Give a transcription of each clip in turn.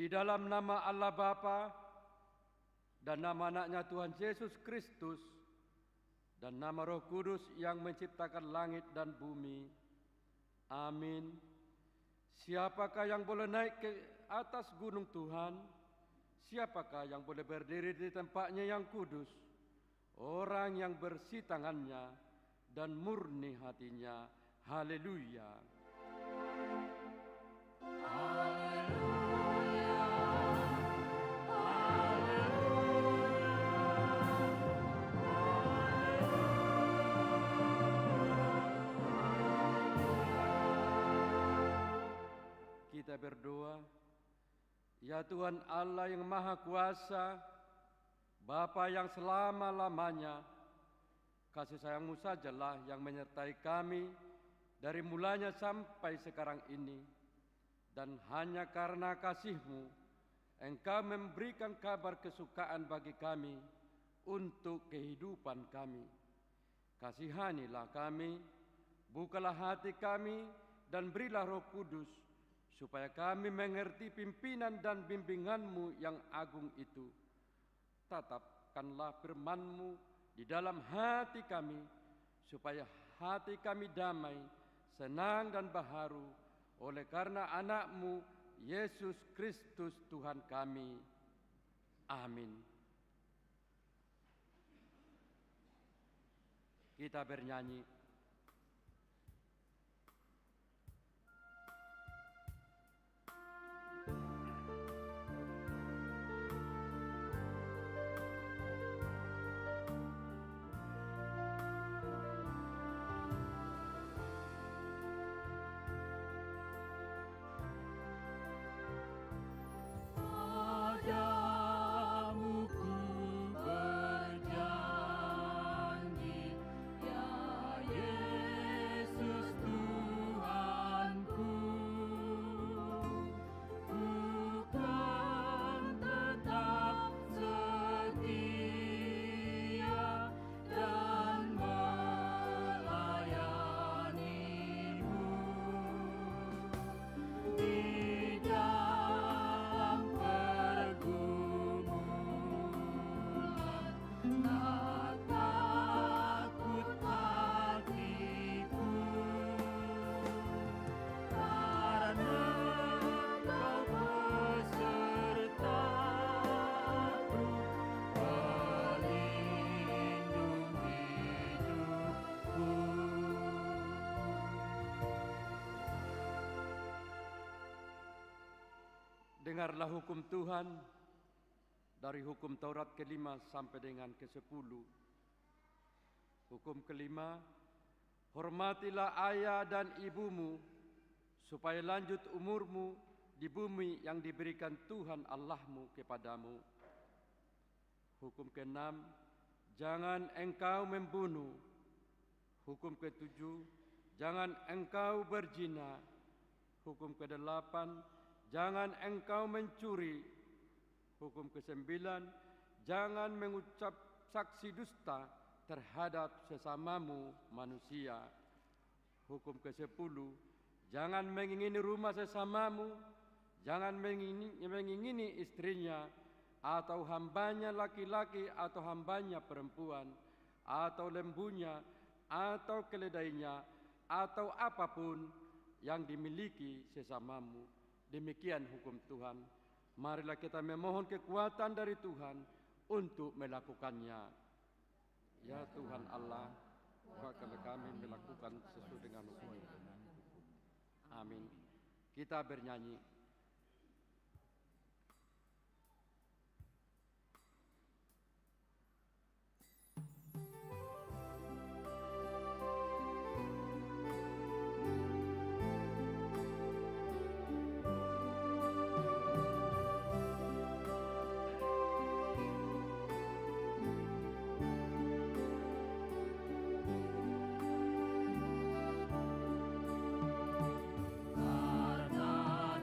Di dalam nama Allah Bapa dan nama anaknya Tuhan Yesus Kristus dan nama Roh Kudus yang menciptakan langit dan bumi. Amin. Siapakah yang boleh naik ke atas gunung Tuhan? Siapakah yang boleh berdiri di tempatnya yang kudus? Orang yang bersih tangannya dan murni hatinya. Haleluya. Kita berdoa. Ya Tuhan Allah yang Maha Kuasa, Bapa yang selama-lamanya, kasih sayang-Mu sajalah yang menyertai kami dari mulanya sampai sekarang ini. Dan hanya karena kasih-Mu, Engkau memberikan kabar kesukaan bagi kami untuk kehidupan kami. Kasihanilah kami, bukalah hati kami, dan berilah Roh Kudus, supaya kami mengerti pimpinan dan bimbingan-Mu yang agung itu. Tatapkanlah firman-Mu di dalam hati kami, supaya hati kami damai, senang dan baharu, oleh karena anak-Mu, Yesus Kristus Tuhan kami. Amin. Kita bernyanyi. Dengarlah hukum Tuhan dari hukum Taurat ke-5 sampai dengan ke-10. Hukum ke-5, hormatilah ayah dan ibumu, supaya lanjut umurmu di bumi yang diberikan Tuhan Allahmu kepadamu. Hukum ke-6, jangan engkau membunuh. Hukum ke-7, jangan engkau berzina. Hukum ke-8, jangan engkau mencuri. Hukum ke-9, jangan mengucap saksi dusta terhadap sesamamu manusia. Hukum ke-10, jangan mengingini rumah sesamamu, jangan mengingini istrinya, atau hambanya laki-laki atau hambanya perempuan, atau lembunya, atau keledainya, atau apapun yang dimiliki sesamamu. Demikian hukum Tuhan. Marilah kita memohon kekuatan dari Tuhan untuk melakukannya. Ya Tuhan Allah, kuatkanlah kami melakukan sesuai dengan hukum. Amin. Kita bernyanyi. Karena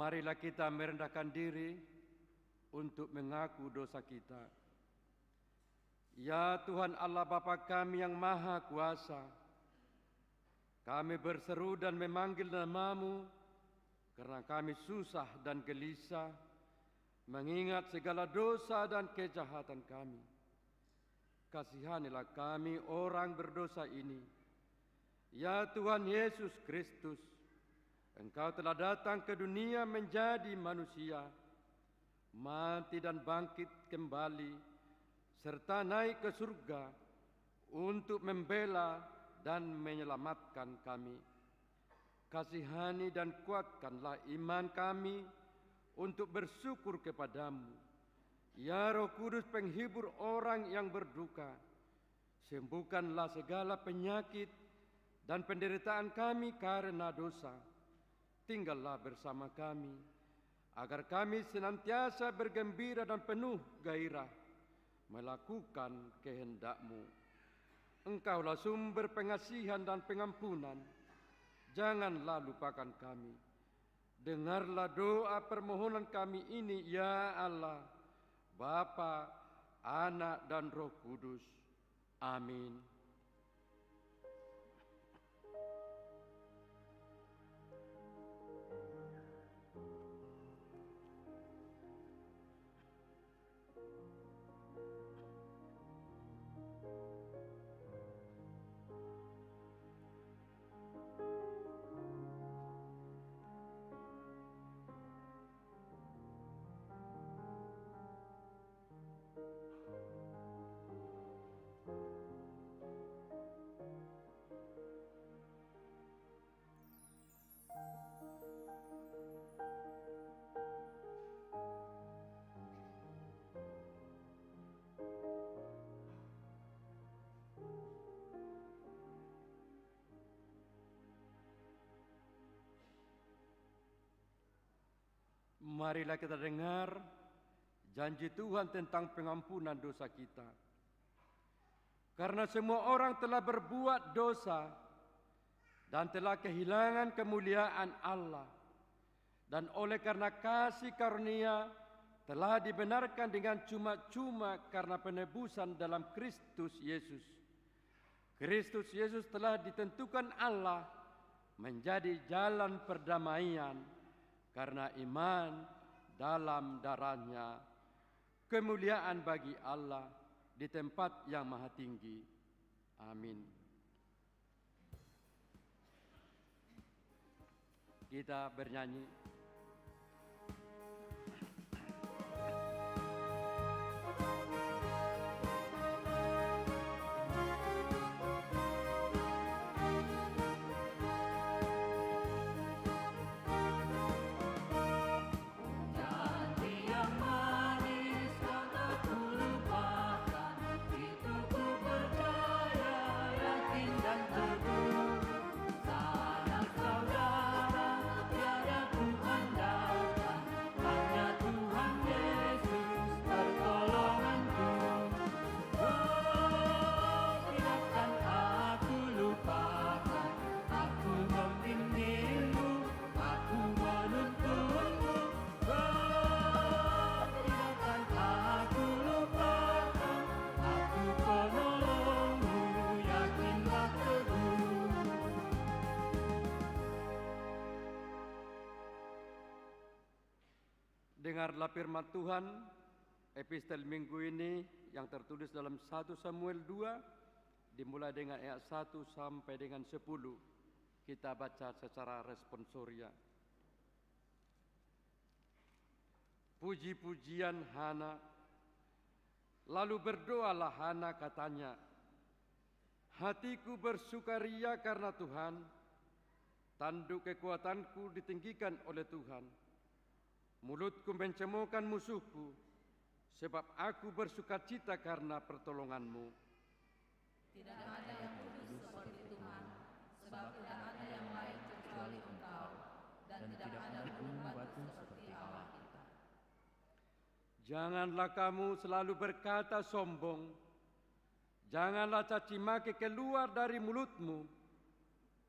Marilah kita merendahkan diri untuk mengaku dosa kita. Ya Tuhan Allah Bapa kami yang Maha Kuasa, kami berseru dan memanggil nama-Mu karena kami susah dan gelisah mengingat segala dosa dan kejahatan kami. Kasihanilah kami orang berdosa ini. Ya Tuhan Yesus Kristus, Engkau telah datang ke dunia menjadi manusia, mati dan bangkit kembali, serta naik ke surga untuk membela dan menyelamatkan kami. Kasihani dan kuatkanlah iman kami untuk bersyukur kepadamu. Ya Roh Kudus penghibur orang yang berduka, sembuhkanlah segala penyakit dan penderitaan kami karena dosa. Tinggallah bersama kami, agar kami senantiasa bergembira dan penuh gairah melakukan kehendak-Mu. Engkaulah sumber pengasihan dan pengampunan, janganlah lupakan kami. Dengarlah doa permohonan kami ini, ya Allah, Bapa, Anak, dan Roh Kudus. Amin. Marilah kita dengar janji Tuhan tentang pengampunan dosa kita. Karena semua orang telah berbuat dosa dan telah kehilangan kemuliaan Allah, dan oleh karena kasih karunia telah dibenarkan dengan cuma-cuma karena penebusan dalam Kristus Yesus. Kristus Yesus telah ditentukan Allah menjadi jalan perdamaian karena iman dalam darah-Nya. Kemuliaan bagi Allah di tempat yang maha tinggi. Amin. Kita bernyanyi. Dengarlah firman Tuhan, epistel minggu ini yang tertulis dalam 1 Samuel 2, dimulai dengan ayat 1 sampai dengan 10. Kita baca secara responsoria. Puji-pujian Hana. Lalu berdoalah Hana, katanya, hatiku bersukaria karena Tuhan, tanduk kekuatanku ditinggikan oleh Tuhan. Mulutku mencemohkan musuhku, sebab aku bersukacita karena pertolongan-Mu. Tidak ada yang kudus seperti Tuhan, sebab tidak ada yang lain kecuali Engkau, dan tidak ada gunung batu seperti Allah kita. Janganlah kamu selalu berkata sombong, janganlah caci maki keluar dari mulutmu,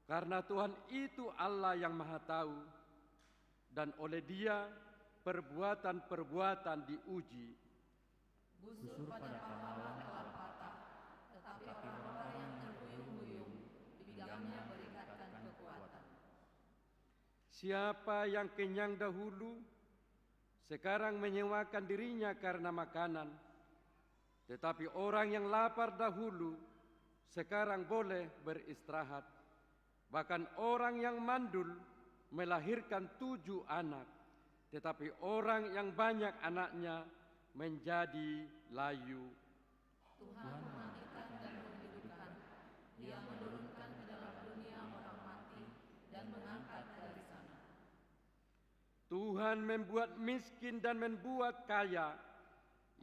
karena Tuhan itu Allah yang Maha Tahu. dan oleh Dia perbuatan-perbuatan diuji. Busur pada pahlawan telah patah, tetapi orang-orang yang terhuyung-huyung, pinggangnya berikatkan kekuatan. Siapa yang kenyang dahulu, sekarang menyewakan dirinya karena makanan. Tetapi orang yang lapar dahulu, sekarang boleh beristirahat. Bahkan orang yang mandul melahirkan 7 anak. Tetapi orang yang banyak anaknya menjadi layu. Tuhan mematikan dan menghidupkan. Dia menurunkan ke dalam dunia orang mati dan mengangkat dari sana. Tuhan membuat miskin dan membuat kaya.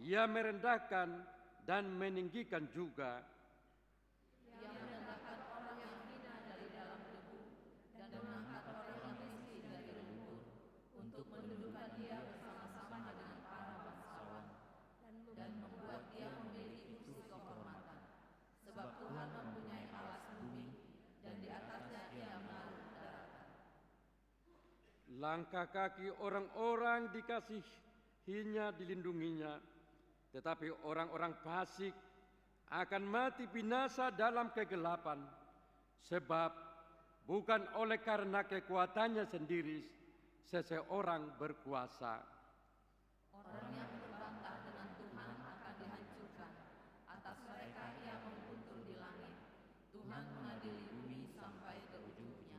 Ia merendahkan dan meninggikan juga. Ia merendahkan orang yang hina dari dalam debu dan mengangkat orang yang miskin dari lumpur untuk mendudukan dia bersama-sama dengan para bangsawan dan membuat dia memiliki kursi kehormatan. Sebab Tuhan mempunyai alas bumi dan di atasnya ia menaruh daratan. Langkah kaki orang-orang dikasihinya dilindunginya, tetapi orang-orang fasik akan mati binasa dalam kegelapan, sebab bukan oleh karena kekuatannya sendiri seseorang berkuasa. Orang yang berbantah dengan Tuhan akan dihancurkan. Atas mereka ia mengguntur di langit. Tuhan mengadili bumi sampai ke ujungnya.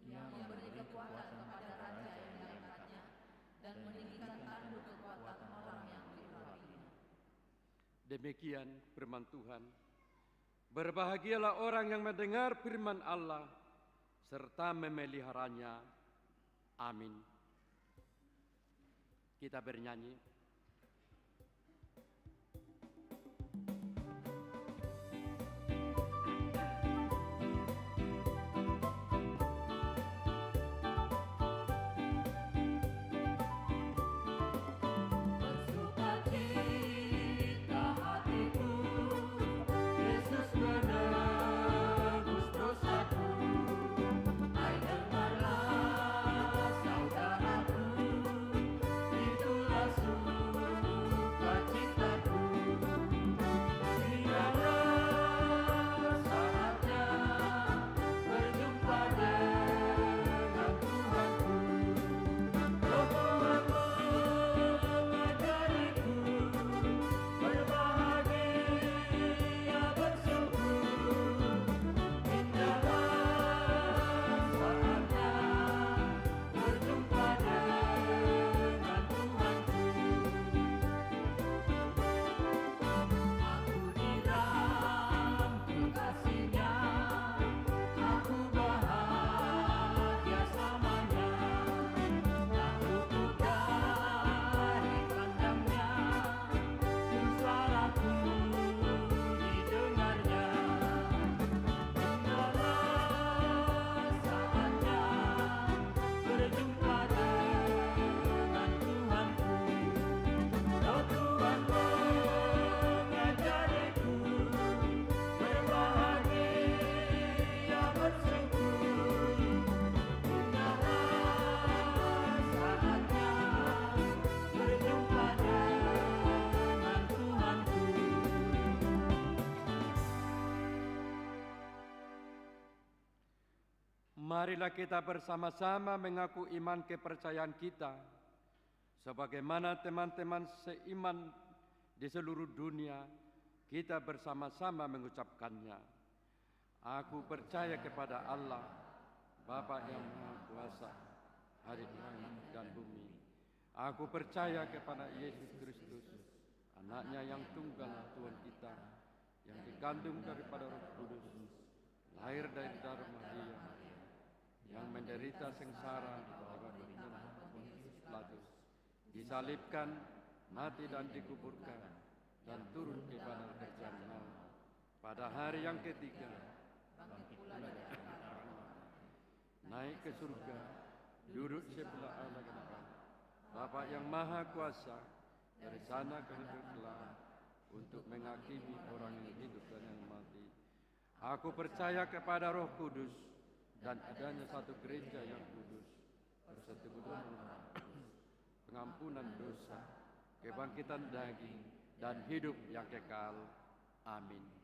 Ia memberi kekuatan kepada raja yang diangkatnya dan meninggikan tanduk kekuatan orang yang diperapinya. Demikian firman Tuhan. Berbahagialah orang yang mendengar firman Allah serta memeliharanya. Amin. Kita bernyanyi. Marilah kita bersama-sama mengaku iman kepercayaan kita, sebagaimana teman-teman seiman di seluruh dunia, kita bersama-sama mengucapkannya. Aku percaya kepada Allah, Bapa yang Maha Kuasa, Hari langit dan bumi. Aku percaya kepada Yesus Kristus, Anaknya yang tunggal Tuhan kita, yang dikandung daripada Roh Kudus, lahir dari darah Maria, yang menderita sengsara di bawah pimpinan Pontius Pilatus, disalibkan, mati dan dikuburkan, dan turun ke badan kejahatan. Pada hari yang ketiga, bangkit pula dari antara orang mati, naik ke surga, duduk sebelah Allah kanan Bapa yang Maha Kuasa, dari sana kehendak kelak untuk menghakimi orang yang hidup dan yang mati. Aku percaya kepada Roh Kudus dan adanya satu gereja yang kudus, persekutuan umat kudus, pengampunan dosa, kebangkitan daging, dan hidup yang kekal. Amin.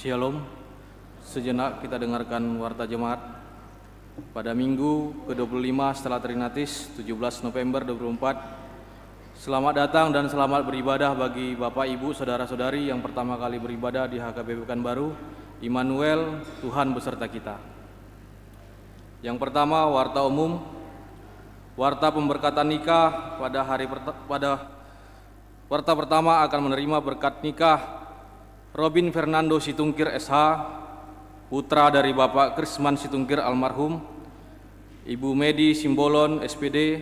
Shalom. Sejenak kita dengarkan warta jemaat pada Minggu ke-25 setelah Trinatis, 17 November 2024. Selamat datang dan selamat beribadah bagi Bapak, Ibu, Saudara-saudari yang pertama kali beribadah di HKBP Pekanbaru. Immanuel, Tuhan beserta kita. Yang pertama, warta umum. Warta pemberkatan nikah pada warta pertama akan menerima berkat nikah Robin Fernando Situngkir SH, putra dari Bapak Krisman Situngkir almarhum, Ibu Medi Simbolon SPD,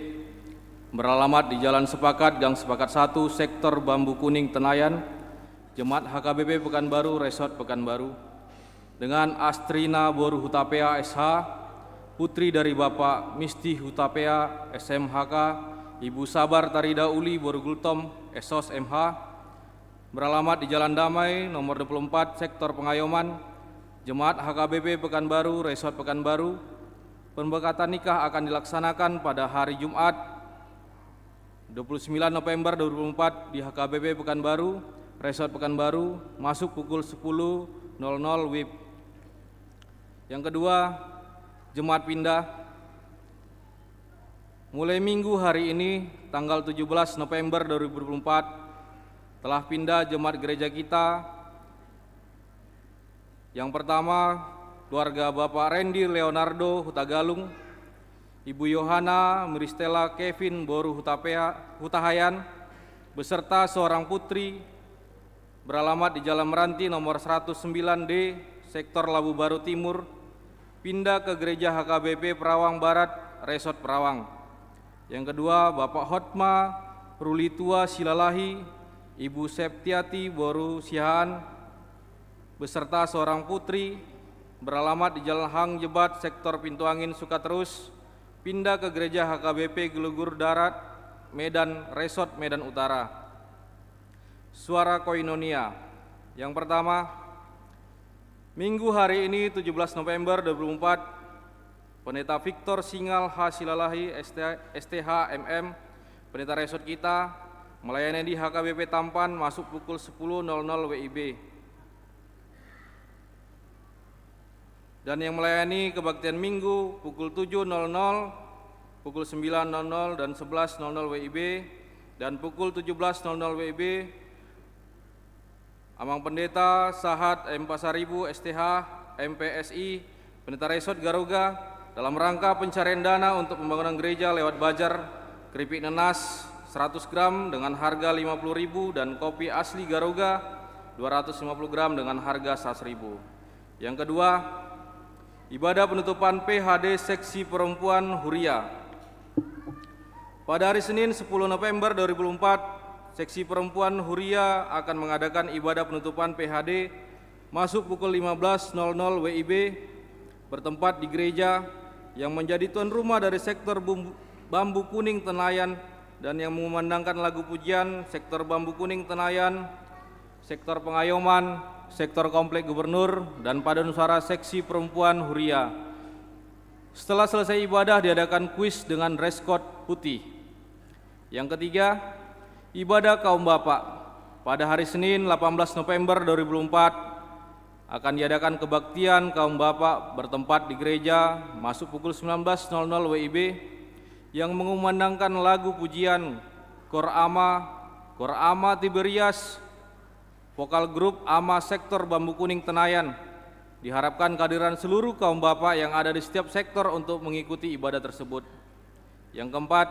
beralamat di Jalan Sepakat, Gang Sepakat 1, Sektor Bambu Kuning, Tenayan, Jemaat HKBP Pekanbaru, Resort Pekanbaru, dengan Astrina Boru Hutapea SH, putri dari Bapak Misti Hutapea SMHK, Ibu Sabar Tarida Uli Borugultom SOS MH, beralamat di Jalan Damai nomor 24 Sektor Pengayoman, Jemaat HKBP Pekanbaru, Resort Pekanbaru. Pemberkatan nikah akan dilaksanakan pada hari Jumat 29 November 2024 di HKBP Pekanbaru, Resort Pekanbaru, masuk pukul 10.00 WIB. Yang kedua, Jemaat pindah. Mulai minggu hari ini, tanggal 17 November 2024, telah pindah jemaat gereja kita. Yang pertama, keluarga Bapak Randy Leonardo Hutagalung, Ibu Yohana Miristela Kevin Boru Hutahayan, beserta seorang putri, beralamat di Jalan Meranti nomor 109D, Sektor Labu Baru Timur, pindah ke gereja HKBP Perawang Barat, Resort Perawang. Yang kedua, Bapak Hotma Rulitua Silalahi, Ibu Septiati Boru Sihaan, beserta seorang putri, beralamat di Jalan Hang Jebat, Sektor Pintu Angin Sukaterus, pindah ke gereja HKBP Gelugur Darat, Medan, Resort Medan Utara. Suara Koinonia. Yang pertama, Minggu hari ini 17 November 2024, Pendeta Victor Singal H. Silalahi STH MM, Pendeta Resort kita, melayani di HKBP Tampan, masuk pukul 10.00 WIB. Dan yang melayani kebaktian Minggu pukul 7.00, pukul 9.00 dan 11.00 WIB, dan pukul 17.00 WIB, Amang Pendeta Sahat M. Pasaribu STH MPSI, Pendeta Resort Garuga, dalam rangka pencarian dana untuk pembangunan gereja lewat bajar keripik nenas 100 gram dengan harga 50.000 dan kopi asli Garuga 250 gram dengan harga 100.000. Yang kedua, ibadah penutupan PHD Seksi Perempuan Huria. Pada hari Senin 10 November 2024, Seksi Perempuan Huria akan mengadakan ibadah penutupan PHD masuk pukul 15.00 WIB, bertempat di gereja yang menjadi tuan rumah dari Sektor Bambu Kuning Tenayan dan yang mengumandangkan lagu pujian Sektor Bambu Kuning Tenayan, Sektor Pengayoman, Sektor Komplek Gubernur, dan Padanusara Seksi Perempuan Huria. Setelah selesai ibadah diadakan kuis dengan dress code putih. Yang ketiga, ibadah kaum bapak. Pada hari Senin 18 November 2024 akan diadakan kebaktian kaum bapak bertempat di gereja masuk pukul 19.00 WIB yang mengumandangkan lagu pujian Kor Ama Tiberias, vokal grup Ama Sektor Bambu Kuning Tenayan. Diharapkan kehadiran seluruh kaum bapak yang ada di setiap sektor untuk mengikuti ibadah tersebut. Yang keempat,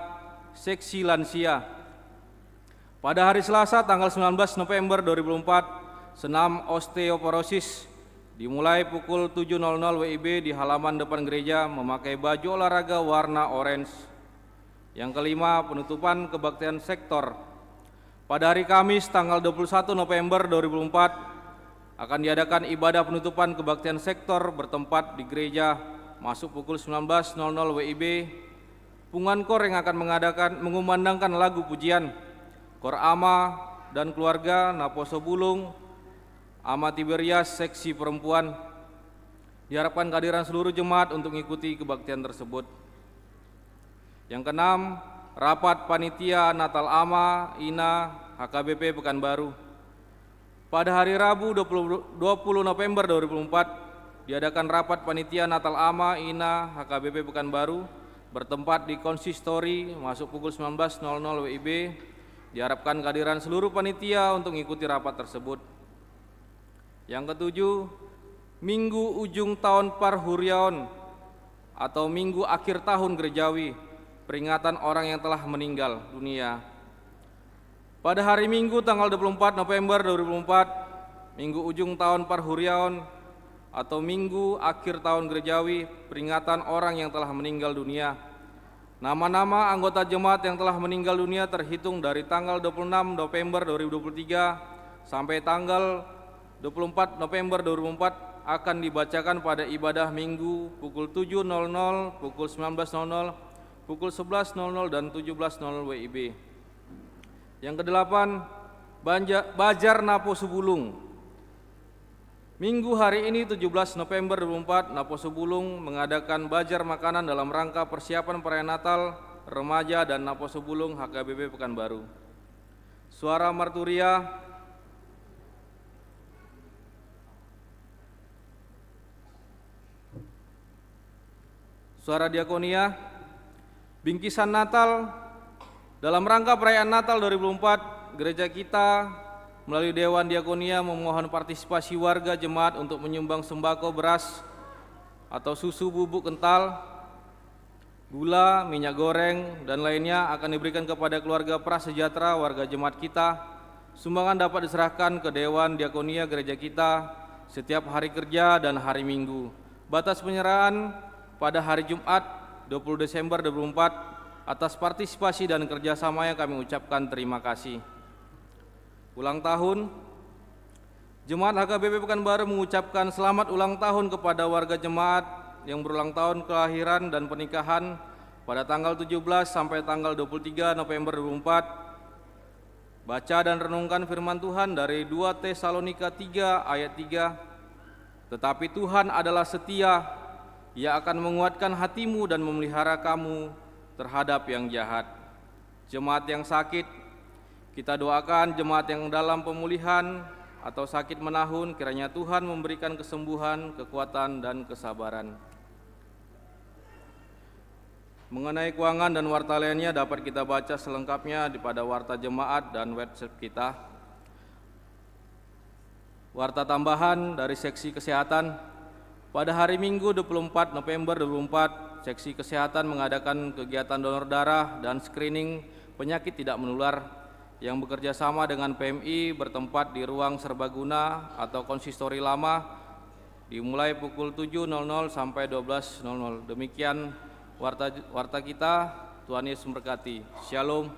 seksi lansia. Pada hari Selasa tanggal 19 November 2024, senam osteoporosis dimulai pukul 7.00 WIB di halaman depan gereja memakai baju olahraga warna orange. Yang kelima, penutupan kebaktian sektor. Pada hari Kamis tanggal 21 November 2024 akan diadakan ibadah penutupan kebaktian sektor bertempat di gereja masuk pukul 19.00 WIB. Pungankor yang akan mengumandangkan lagu pujian Kor Ama dan keluarga Naposo Bulung, Ama Tiberias Seksi Perempuan. Diharapkan kehadiran seluruh jemaat untuk mengikuti kebaktian tersebut. Yang keenam, rapat panitia Natal Ama Ina HKBP Pekanbaru. Pada hari Rabu 20 November 2004 diadakan rapat panitia Natal AMA INA HKBP Pekanbaru bertempat di konsistori masuk pukul 19.00 WIB. Diharapkan kehadiran seluruh panitia untuk mengikuti rapat tersebut. Yang ketujuh, Minggu Ujung Tahun Parhuriaon atau Minggu Akhir Tahun Gerejawi, peringatan orang yang telah meninggal dunia. Pada hari Minggu tanggal 24 November 2004, Minggu Ujung Tahun Parhuriaon atau Minggu Akhir Tahun Gerejawi, peringatan orang yang telah meninggal dunia. Nama-nama anggota jemaat yang telah meninggal dunia terhitung dari tanggal 26 November 2023 sampai tanggal 24 November 2004 akan dibacakan pada ibadah Minggu pukul 7.00, pukul 19.00, pukul 11.00 dan 17.00 WIB. Yang kedelapan, Bajar Napo Subulung. Minggu hari ini 17 November 2004, Napo Subulung mengadakan bajar makanan dalam rangka persiapan perayaan Natal remaja dan Napo Subulung HKBP Pekanbaru. Suara Marturia, suara diakonia, bingkisan Natal. Dalam rangka perayaan Natal 2004, gereja kita melalui Dewan Diakonia memohon partisipasi warga jemaat untuk menyumbang sembako, beras atau susu bubuk kental, gula, minyak goreng, dan lainnya akan diberikan kepada keluarga prasejahtera warga jemaat kita. Sumbangan dapat diserahkan ke Dewan Diakonia gereja kita setiap hari kerja dan hari Minggu. Batas penyerahan pada hari Jumat 20 Desember 2004. Atas partisipasi dan kerjasama yang kami ucapkan terima kasih. Ulang tahun, Jemaat HKBP Pekanbaru mengucapkan selamat ulang tahun kepada warga jemaat yang berulang tahun kelahiran dan pernikahan pada tanggal 17 sampai tanggal 23 November 2004. Baca dan renungkan firman Tuhan dari 2 Tesalonika 3 ayat 3. Tetapi Tuhan adalah setia, Ia akan menguatkan hatimu dan memelihara kamu terhadap yang jahat. Jemaat yang sakit, kita doakan jemaat yang dalam pemulihan atau sakit menahun, kiranya Tuhan memberikan kesembuhan, kekuatan, dan kesabaran. Mengenai keuangan dan warta lainnya dapat kita baca selengkapnya pada warta jemaat dan website kita. Warta tambahan dari seksi kesehatan, pada hari Minggu 24 November 2004, Seksi Kesehatan mengadakan kegiatan donor darah dan screening penyakit tidak menular yang bekerja sama dengan PMI bertempat di ruang serbaguna atau konsistori lama dimulai pukul 7.00 sampai 12.00. Demikian warta kita. Tuhan Yesus memberkati. Shalom.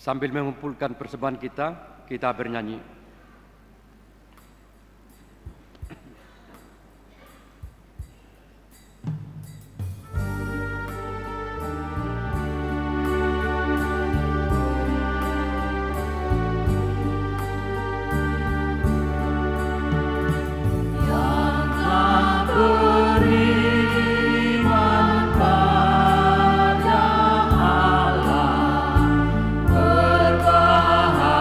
Sambil mengumpulkan persembahan kita bernyanyi. Berbahagia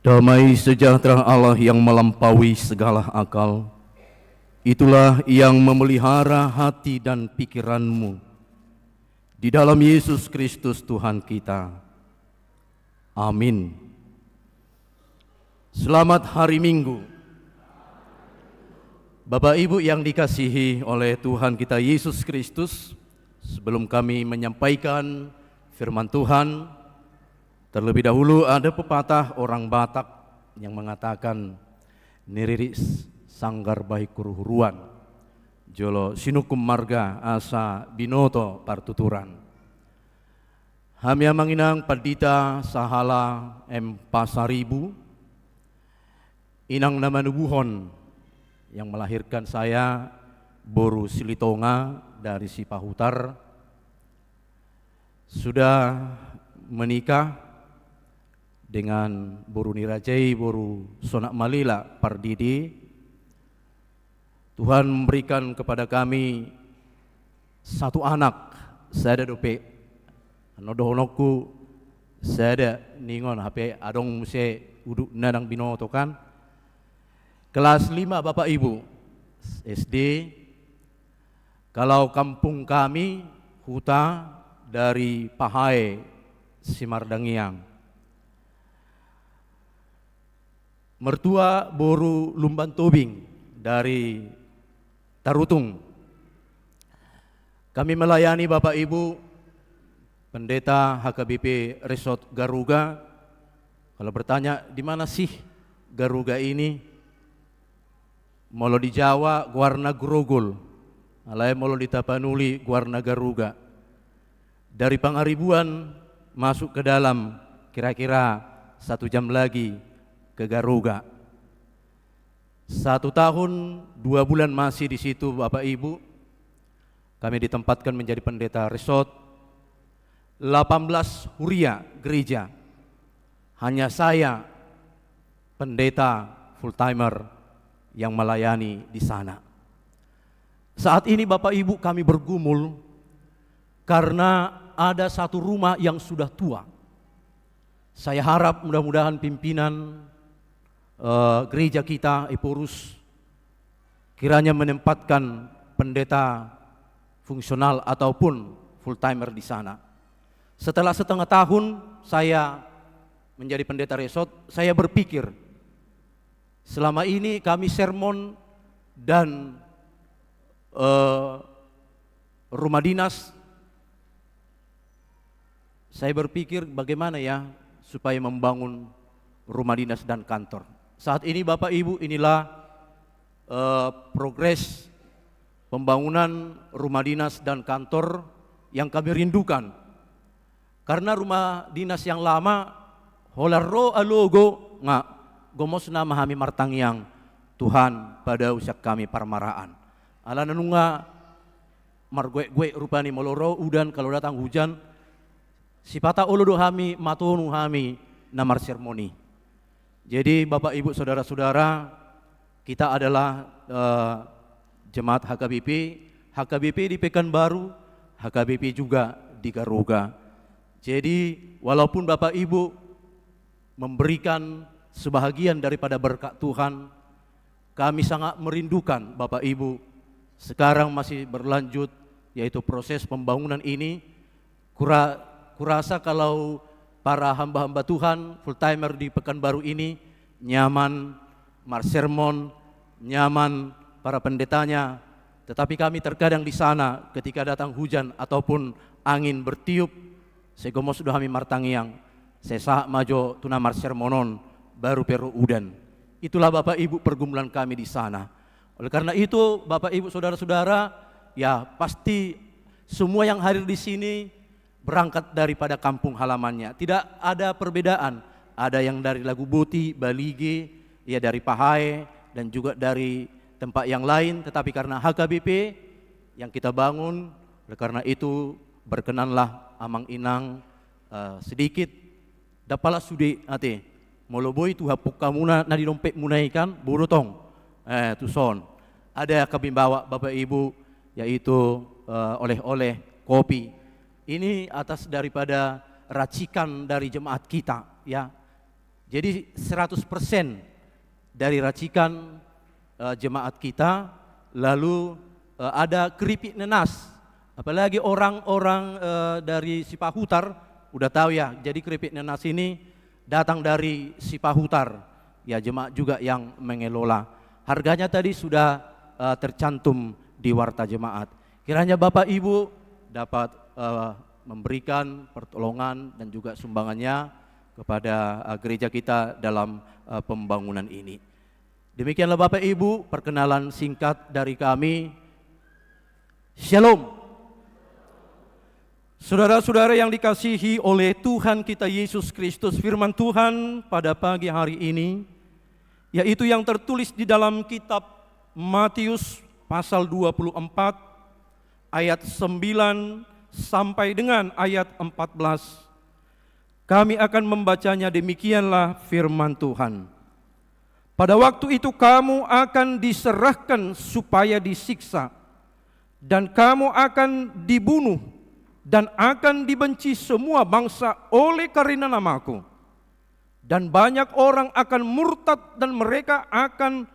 Damai sejahtera Allah yang melampaui segala akal, itulah yang memelihara hati dan pikiranmu di dalam Yesus Kristus Tuhan kita. Amin. Selamat hari Minggu. Bapak Ibu yang dikasihi oleh Tuhan kita Yesus Kristus, sebelum kami menyampaikan firman Tuhan, terlebih dahulu ada pepatah orang Batak yang mengatakan niriris sanggar baik kuruhuruan, jolo sinukum marga asa binoto partuturan. Hamya manginang padita sahala pasaribu, inang nama nubuhon yang melahirkan saya Boru Silitonga dari Sipahutar, sudah menikah dengan Boru Nirajai, Boru Sonak Malila Pardidi. Tuhan memberikan kepada kami satu anak. Saya ada dope anodohonoku, saya ada ningon HP adong muse uduk nadang binoto kan. Kelas 5 Bapak Ibu SD. Kalau kampung kami Huta dari Pahai Simardangiang. Mertua Boru Lumban Tobing dari Tarutung. Kami melayani Bapak Ibu pendeta HKBP Resort Garuga. Kalau bertanya di mana sih Garuga ini? Molo di Jawa Guarna Grogol, alai molo di Tapanuli Guarna Garuga. Dari Pangaribuan masuk ke dalam kira-kira 1 jam lagi ke Garuga. 1 tahun 2 bulan masih di situ Bapak Ibu. Kami ditempatkan menjadi pendeta resort. 18 huria gereja. Hanya saya pendeta full timer yang melayani di sana. Saat ini Bapak Ibu kami bergumul karena ada satu rumah yang sudah tua. Saya harap mudah-mudahan pimpinan gereja kita Eporus kiranya menempatkan pendeta fungsional ataupun full timer di sana. Setelah setengah tahun saya menjadi pendeta resort, saya berpikir selama ini kami sermon dan rumah dinas, saya berpikir bagaimana ya supaya membangun rumah dinas dan kantor. Saat ini Bapak Ibu inilah progres pembangunan rumah dinas dan kantor yang kami rindukan. Karena rumah dinas yang lama holarro alogo nga gomos na mahami martangyang Tuhan pada usia kami parmaraan. Ala nanunga margue-gue rupani moloro udan kalau datang hujan sipata uludo hami matonu hami namar sermoni. Jadi Bapak Ibu Saudara-saudara, kita adalah jemaat HKBP. HKBP di Pekanbaru, HKBP juga di Garuga. Jadi walaupun Bapak Ibu memberikan sebahagian daripada berkat Tuhan, kami sangat merindukan Bapak Ibu. Sekarang masih berlanjut yaitu proses pembangunan ini. Kurasa kalau para hamba-hamba Tuhan full timer di Pekanbaru ini nyaman, sermon, nyaman para pendetanya. Tetapi kami terkadang di sana ketika datang hujan ataupun angin bertiup, segomo sudah kami martangiang, sesa majo tunamar sermonon baru peru udan. Itulah Bapak Ibu pergumulan kami di sana. Oleh karena itu Bapak Ibu Saudara-saudara, ya pasti semua yang hadir di sini berangkat daripada kampung halamannya. Tidak ada perbedaan. Ada yang dari Lagu Boti, Balige, ya dari Pahai dan juga dari tempat yang lain. Tetapi karena HKBP yang kita bangun, oleh karena itu berkenanlah amang inang sedikit dapala sudi ate moloboi tu hapuk kamuna na di dompet munaikan burutong tuson. Ada kami bawa Bapak Ibu yaitu oleh-oleh kopi. Ini atas daripada racikan dari jemaat kita ya. Jadi 100% dari racikan jemaat kita, lalu ada keripik nenas. Apalagi orang-orang dari Sipahutar, udah tahu ya, jadi keripik nenas ini datang dari Sipahutar. Ya, jemaat juga yang mengelola. Harganya tadi sudah tercantum di warta jemaat. Kiranya Bapak Ibu dapat memberikan pertolongan dan juga sumbangannya kepada gereja kita dalam pembangunan ini. Demikianlah Bapak Ibu perkenalan singkat dari kami. Shalom. Saudara-saudara yang dikasihi oleh Tuhan kita Yesus Kristus, firman Tuhan pada pagi hari ini, yaitu yang tertulis di dalam kitab Matius pasal 24 ayat 9 sampai dengan ayat 14. Kami akan membacanya, demikianlah firman Tuhan. Pada waktu itu kamu akan diserahkan supaya disiksa, dan kamu akan dibunuh, dan akan dibenci semua bangsa oleh karena namaku. Dan banyak orang akan murtad dan mereka akan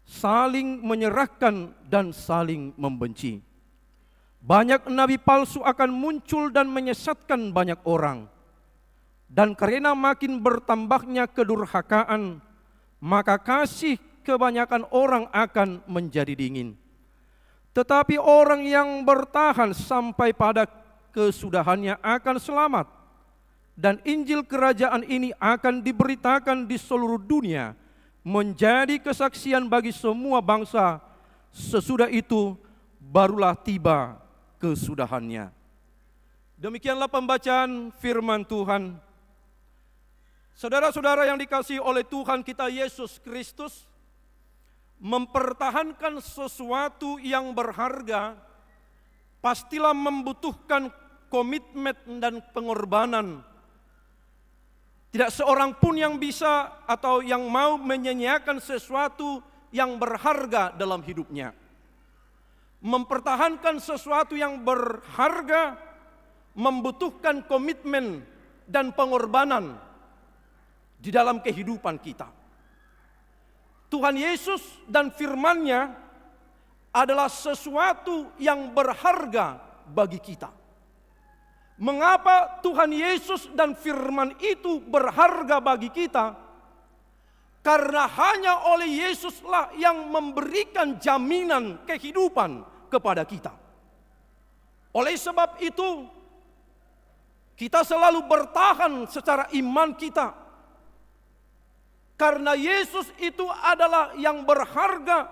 saling menyerahkan dan saling membenci. Banyak nabi palsu akan muncul dan menyesatkan banyak orang. Dan karena makin bertambahnya kedurhakaan, maka kasih kebanyakan orang akan menjadi dingin. Tetapi orang yang bertahan sampai pada kesudahannya akan selamat. Dan Injil kerajaan ini akan diberitakan di seluruh dunia, menjadi kesaksian bagi semua bangsa. Sesudah itu barulah tiba kesudahannya. Demikianlah pembacaan firman Tuhan. Saudara-saudara yang dikasihi oleh Tuhan kita Yesus Kristus, mempertahankan sesuatu yang berharga pastilah membutuhkan komitmen dan pengorbanan. Tidak seorang pun yang bisa atau yang mau menyanyiakan sesuatu yang berharga dalam hidupnya. Mempertahankan sesuatu yang berharga membutuhkan komitmen dan pengorbanan di dalam kehidupan kita. Tuhan Yesus dan firman-Nya adalah sesuatu yang berharga bagi kita. Mengapa Tuhan Yesus dan firman itu berharga bagi kita? Karena hanya oleh Yesuslah yang memberikan jaminan kehidupan kepada kita. Oleh sebab itu, kita selalu bertahan secara iman kita. Karena Yesus itu adalah yang berharga.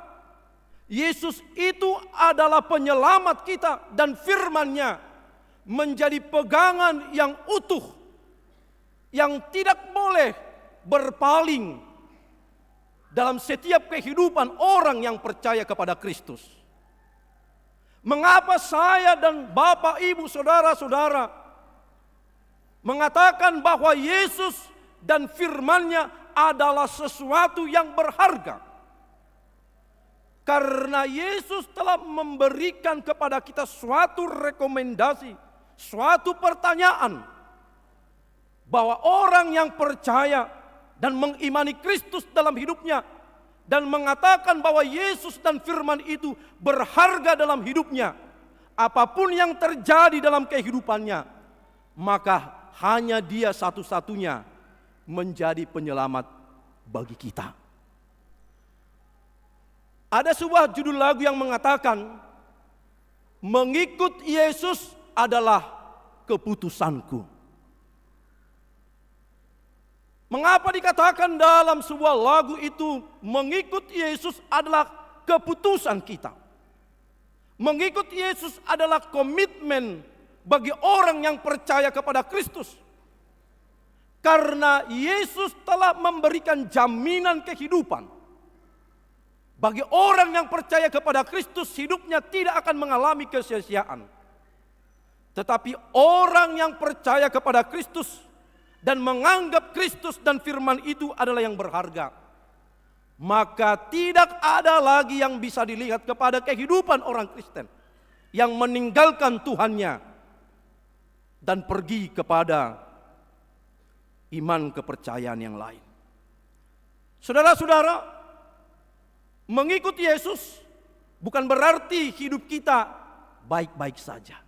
Yesus itu adalah penyelamat kita, dan firman-Nya menjadi pegangan yang utuh, yang tidak boleh berpaling dalam setiap kehidupan orang yang percaya kepada Kristus. Mengapa saya dan Bapak, Ibu, Saudara-saudara mengatakan bahwa Yesus dan firman-Nya adalah sesuatu yang berharga? Karena Yesus telah memberikan kepada kita suatu rekomendasi, suatu pertanyaan, bahwa orang yang percaya dan mengimani Kristus dalam hidupnya dan mengatakan bahwa Yesus dan firman itu berharga dalam hidupnya, apapun yang terjadi dalam kehidupannya, maka hanya Dia satu-satunya menjadi penyelamat bagi kita. Ada sebuah judul lagu yang mengatakan, mengikut Yesus adalah keputusanku. Mengapa dikatakan dalam sebuah lagu itu mengikut Yesus adalah keputusan kita? Mengikut Yesus adalah komitmen bagi orang yang percaya kepada Kristus. Karena Yesus telah memberikan jaminan kehidupan. Bagi orang yang percaya kepada Kristus, hidupnya tidak akan mengalami kesia-siaan. Tetapi orang yang percaya kepada Kristus dan menganggap Kristus dan firman itu adalah yang berharga, maka tidak ada lagi yang bisa dilihat kepada kehidupan orang Kristen yang meninggalkan Tuhannya dan pergi kepada iman kepercayaan yang lain. Saudara-saudara, mengikut Yesus bukan berarti hidup kita baik-baik saja.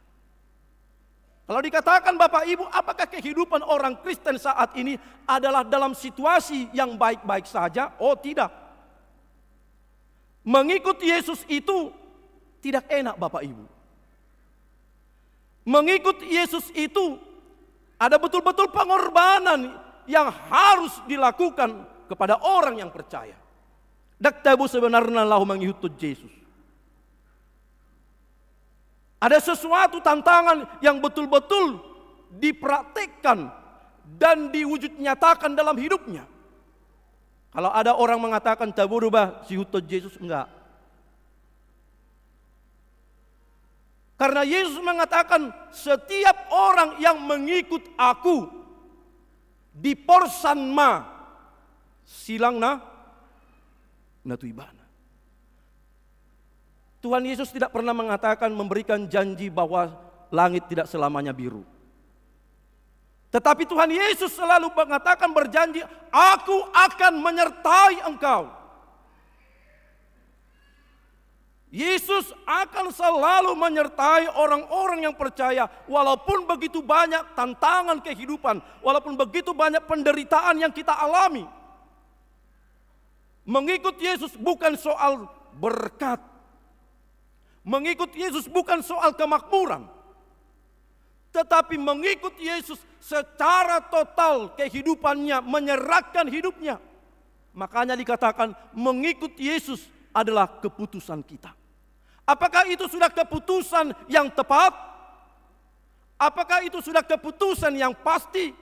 Kalau dikatakan Bapak Ibu, apakah kehidupan orang Kristen saat ini adalah dalam situasi yang baik-baik saja? Oh tidak. Mengikut Yesus itu tidak enak Bapak Ibu. Mengikut Yesus itu ada betul-betul pengorbanan yang harus dilakukan kepada orang yang percaya. Daktabu sebenarnya lahu mengikut Yesus. Ada sesuatu tantangan yang betul-betul dipraktikkan dan diwujud nyatakan dalam hidupnya. Kalau ada orang mengatakan taburubah si hutut Yesus, enggak. Karena Yesus mengatakan setiap orang yang mengikut aku di porsan ma silang na tuibana. Tuhan Yesus tidak pernah mengatakan memberikan janji bahwa langit tidak selamanya biru. Tetapi Tuhan Yesus selalu mengatakan berjanji, aku akan menyertai engkau. Yesus akan selalu menyertai orang-orang yang percaya. Walaupun begitu banyak tantangan kehidupan, walaupun begitu banyak penderitaan yang kita alami. Mengikut Yesus bukan soal berkat. Mengikut Yesus bukan soal kemakmuran, tetapi mengikut Yesus secara total kehidupannya, menyerahkan hidupnya. Makanya dikatakan mengikut Yesus adalah keputusan kita. Apakah itu sudah keputusan yang tepat? Apakah itu sudah keputusan yang pasti?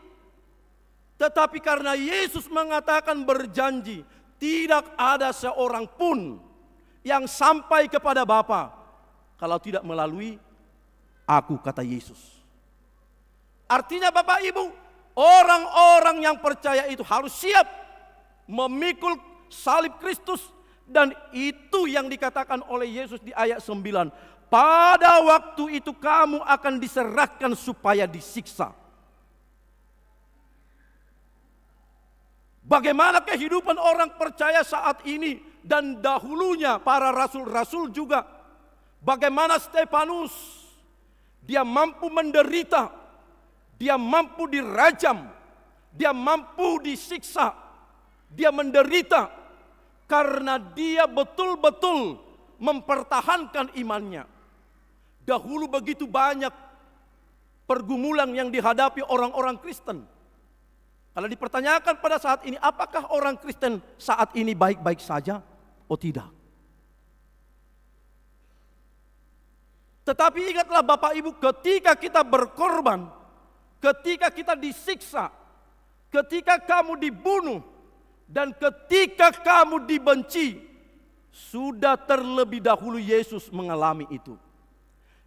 Tetapi karena Yesus mengatakan berjanji, tidak ada seorang pun yang sampai kepada Bapa kalau tidak melalui aku, kata Yesus. Artinya Bapak Ibu, orang-orang yang percaya itu harus siap memikul salib Kristus. Dan itu yang dikatakan oleh Yesus di ayat 9. Pada waktu itu kamu akan diserahkan supaya disiksa. Bagaimana kehidupan orang percaya saat ini dan dahulunya para rasul-rasul juga. Bagaimana Stefanus, dia mampu menderita, dia mampu dirajam, dia mampu disiksa, dia menderita karena dia betul-betul mempertahankan imannya. Dahulu begitu banyak pergumulan yang dihadapi orang-orang Kristen. Kalau dipertanyakan pada saat ini, apakah orang Kristen saat ini baik-baik saja? Oh tidak. Tetapi ingatlah Bapak Ibu, ketika kita berkorban, ketika kita disiksa, ketika kamu dibunuh, dan ketika kamu dibenci, sudah terlebih dahulu Yesus mengalami itu.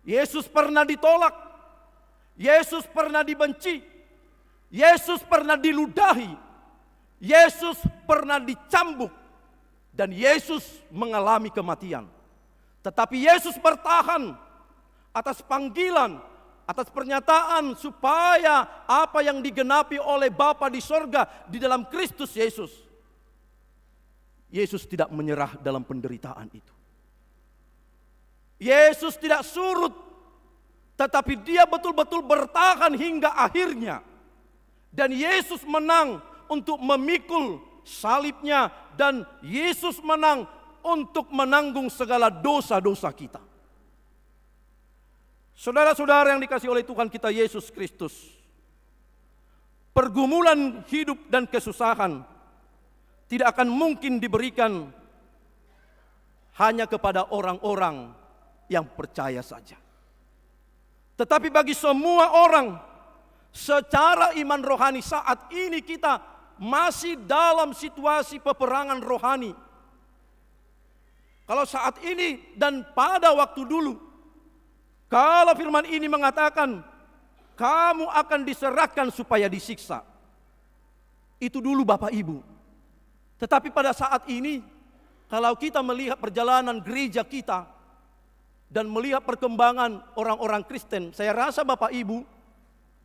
Yesus pernah ditolak, Yesus pernah dibenci, Yesus pernah diludahi, Yesus pernah dicambuk, dan Yesus mengalami kematian. Tetapi Yesus bertahan atas panggilan, atas pernyataan supaya apa yang digenapi oleh Bapa di sorga di dalam Kristus Yesus. Yesus tidak menyerah dalam penderitaan itu. Yesus tidak surut, tetapi dia betul-betul bertahan hingga akhirnya. Dan Yesus menang untuk memikul salibnya, dan Yesus menang untuk menanggung segala dosa-dosa kita. Saudara-saudara yang dikasihi oleh Tuhan kita Yesus Kristus, pergumulan hidup dan kesusahan tidak akan mungkin diberikan hanya kepada orang-orang yang percaya saja. Tetapi bagi semua orang, secara iman rohani saat ini kita masih dalam situasi peperangan rohani. Kalau saat ini dan pada waktu dulu, kalau firman ini mengatakan kamu akan diserahkan supaya disiksa, itu dulu Bapak Ibu. Tetapi pada saat ini, kalau kita melihat perjalanan gereja kita dan melihat perkembangan orang-orang Kristen, saya rasa Bapak Ibu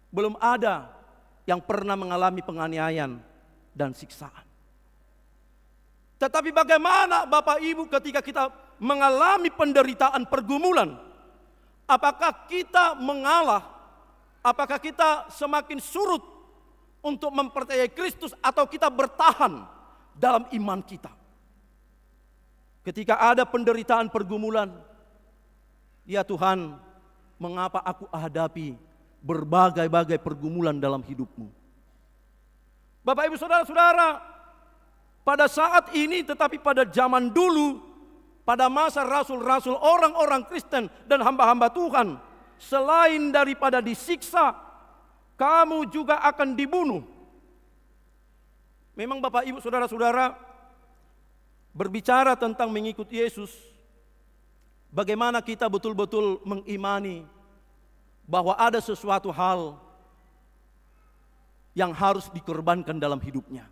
belum ada yang pernah mengalami penganiayaan dan siksaan. Tetapi bagaimana Bapak Ibu ketika kita mengalami penderitaan pergumulan? Apakah kita mengalah? Apakah kita semakin surut untuk mempercayai Kristus atau kita bertahan dalam iman kita? Ketika ada penderitaan pergumulan, ya Tuhan, mengapa aku hadapi berbagai-bagai pergumulan dalam hidupmu? Bapak Ibu Saudara-saudara, pada saat ini tetapi pada zaman dulu, pada masa rasul-rasul, orang-orang Kristen dan hamba-hamba Tuhan, selain daripada disiksa, kamu juga akan dibunuh. Memang Bapak Ibu Saudara-saudara, berbicara tentang mengikut Yesus, bagaimana kita betul-betul mengimani bahwa ada sesuatu hal yang harus dikorbankan dalam hidupnya.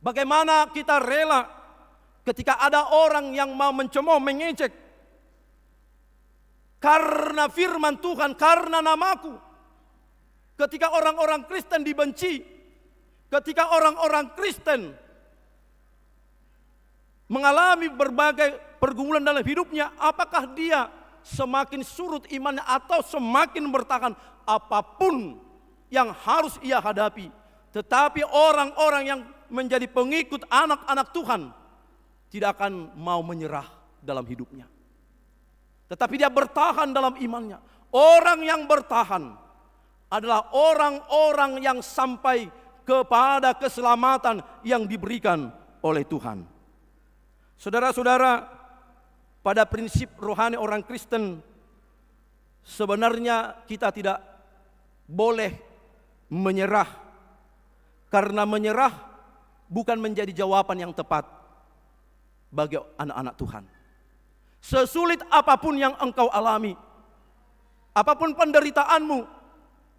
Bagaimana kita rela ketika ada orang yang mau mencemooh, mengejek karena firman Tuhan, karena namaku. Ketika orang-orang Kristen dibenci, ketika orang-orang Kristen mengalami berbagai pergumulan dalam hidupnya, apakah dia semakin surut imannya atau semakin bertahan? Apapun yang harus ia hadapi, tetapi orang-orang yang menjadi pengikut anak-anak Tuhan tidak akan mau menyerah dalam hidupnya, tetapi dia bertahan dalam imannya. Orang yang bertahan adalah orang-orang yang sampai kepada keselamatan yang diberikan oleh Tuhan. Saudara-saudara, pada prinsip rohani orang Kristen, sebenarnya kita tidak boleh menyerah. Karena menyerah bukan menjadi jawaban yang tepat bagi anak-anak Tuhan. Sesulit apapun yang engkau alami, apapun penderitaanmu,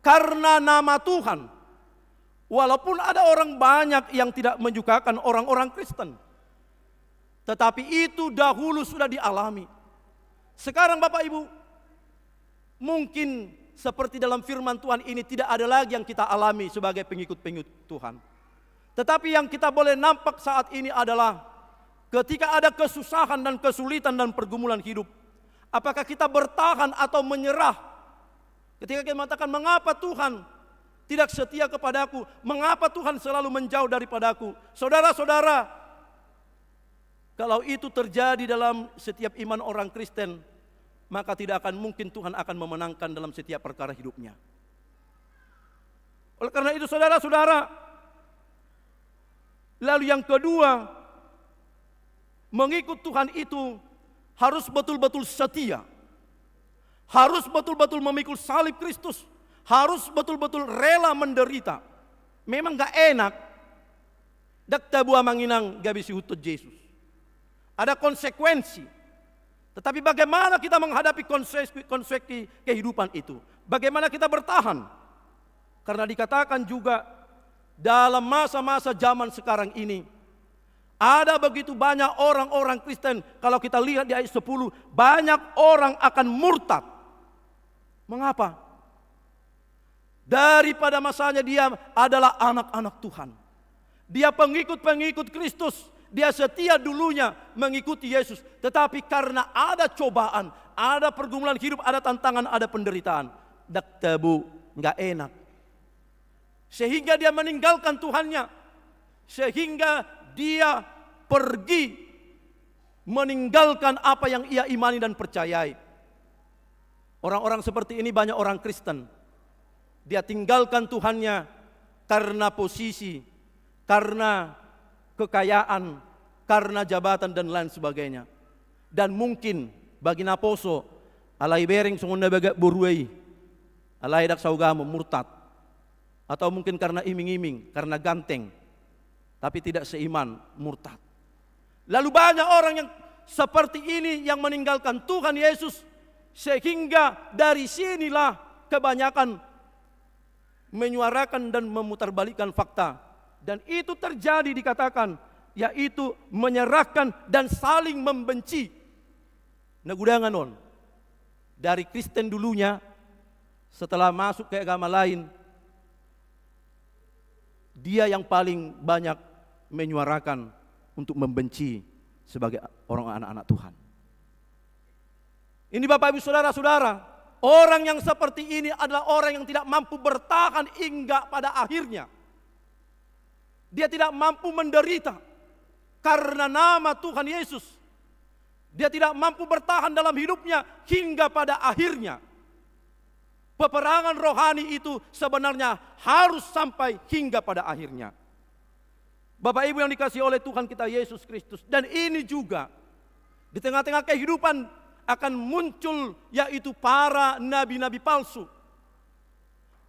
karena nama Tuhan, walaupun ada orang banyak yang tidak menyukakan orang-orang Kristen, tetapi itu dahulu sudah dialami. Sekarang Bapak Ibu, mungkin seperti dalam firman Tuhan ini tidak ada lagi yang kita alami sebagai pengikut-pengikut Tuhan. Tetapi yang kita boleh nampak saat ini adalah ketika ada kesusahan dan kesulitan dan pergumulan hidup, apakah kita bertahan atau menyerah? Ketika kita mengatakan, mengapa Tuhan tidak setia kepadaku? Mengapa Tuhan selalu menjauh daripadaku? Saudara-saudara, kalau itu terjadi dalam setiap iman orang Kristen, maka tidak akan mungkin Tuhan akan memenangkan dalam setiap perkara hidupnya. Oleh karena itu saudara-saudara, lalu yang kedua, mengikut Tuhan itu harus betul-betul setia. Harus betul-betul memikul salib Kristus. Harus betul-betul rela menderita. Memang gak enak. Dak tabua manginang gabi si hutut Yesus. Ada konsekuensi. Tetapi bagaimana kita menghadapi konsekuensi kehidupan itu? Bagaimana kita bertahan? Karena dikatakan juga dalam masa-masa zaman sekarang ini, ada begitu banyak orang-orang Kristen. Kalau kita lihat di ayat 10, banyak orang akan murtad. Mengapa? Daripada masanya dia adalah anak-anak Tuhan. Dia pengikut-pengikut Kristus. Dia setia dulunya mengikuti Yesus. Tetapi karena ada cobaan, ada pergumulan hidup, ada tantangan, ada penderitaan, dak tabu, nggak enak. Sehingga dia meninggalkan Tuhannya. Sehingga dia pergi meninggalkan apa yang ia imani dan percayai. Orang-orang seperti ini banyak orang Kristen. Dia tinggalkan Tuhannya karena posisi, karena kekayaan, karena jabatan dan lain sebagainya. Dan mungkin bagi naposo alai bereng sungunda baga buruai, alai dak saugamo murtad, atau mungkin karena iming-iming, karena ganteng, tapi tidak seiman, murtad. Lalu banyak orang yang seperti ini yang meninggalkan Tuhan Yesus, sehingga dari sinilah kebanyakan menyuarakan dan memutarbalikkan fakta. Dan itu terjadi dikatakan, yaitu menyerahkan dan saling membenci. Nagudangan on. Dari Kristen dulunya, setelah masuk ke agama lain, dia yang paling banyak menyuarakan untuk membenci sebagai orang anak-anak Tuhan. Ini Bapak Ibu Saudara-saudara, orang yang seperti ini adalah orang yang tidak mampu bertahan hingga pada akhirnya. Dia tidak mampu menderita karena nama Tuhan Yesus. Dia tidak mampu bertahan dalam hidupnya hingga pada akhirnya. Peperangan rohani itu sebenarnya harus sampai hingga pada akhirnya. Bapak Ibu yang dikasihi oleh Tuhan kita Yesus Kristus. Dan ini juga di tengah-tengah kehidupan akan muncul yaitu para nabi-nabi palsu.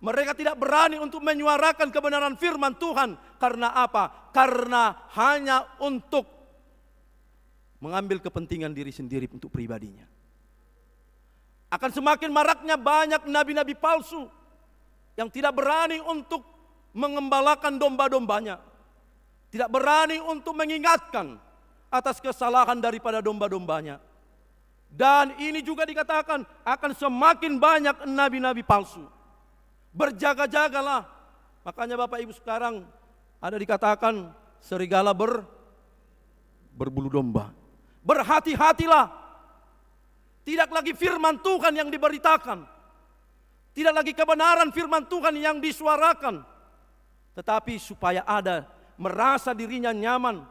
Mereka tidak berani untuk menyuarakan kebenaran firman Tuhan. Karena apa? Karena hanya untuk mengambil kepentingan diri sendiri untuk pribadinya. Akan semakin maraknya banyak nabi-nabi palsu yang tidak berani untuk mengembalakan domba-dombanya. Tidak berani untuk mengingatkan atas kesalahan daripada domba-dombanya. Dan ini juga dikatakan akan semakin banyak nabi-nabi palsu. Berjaga-jagalah. Makanya Bapak Ibu sekarang ada dikatakan serigala berbulu domba. Berhati-hatilah. Tidak lagi firman Tuhan yang diberitakan. Tidak lagi kebenaran firman Tuhan yang disuarakan. Tetapi supaya ada merasa dirinya nyaman.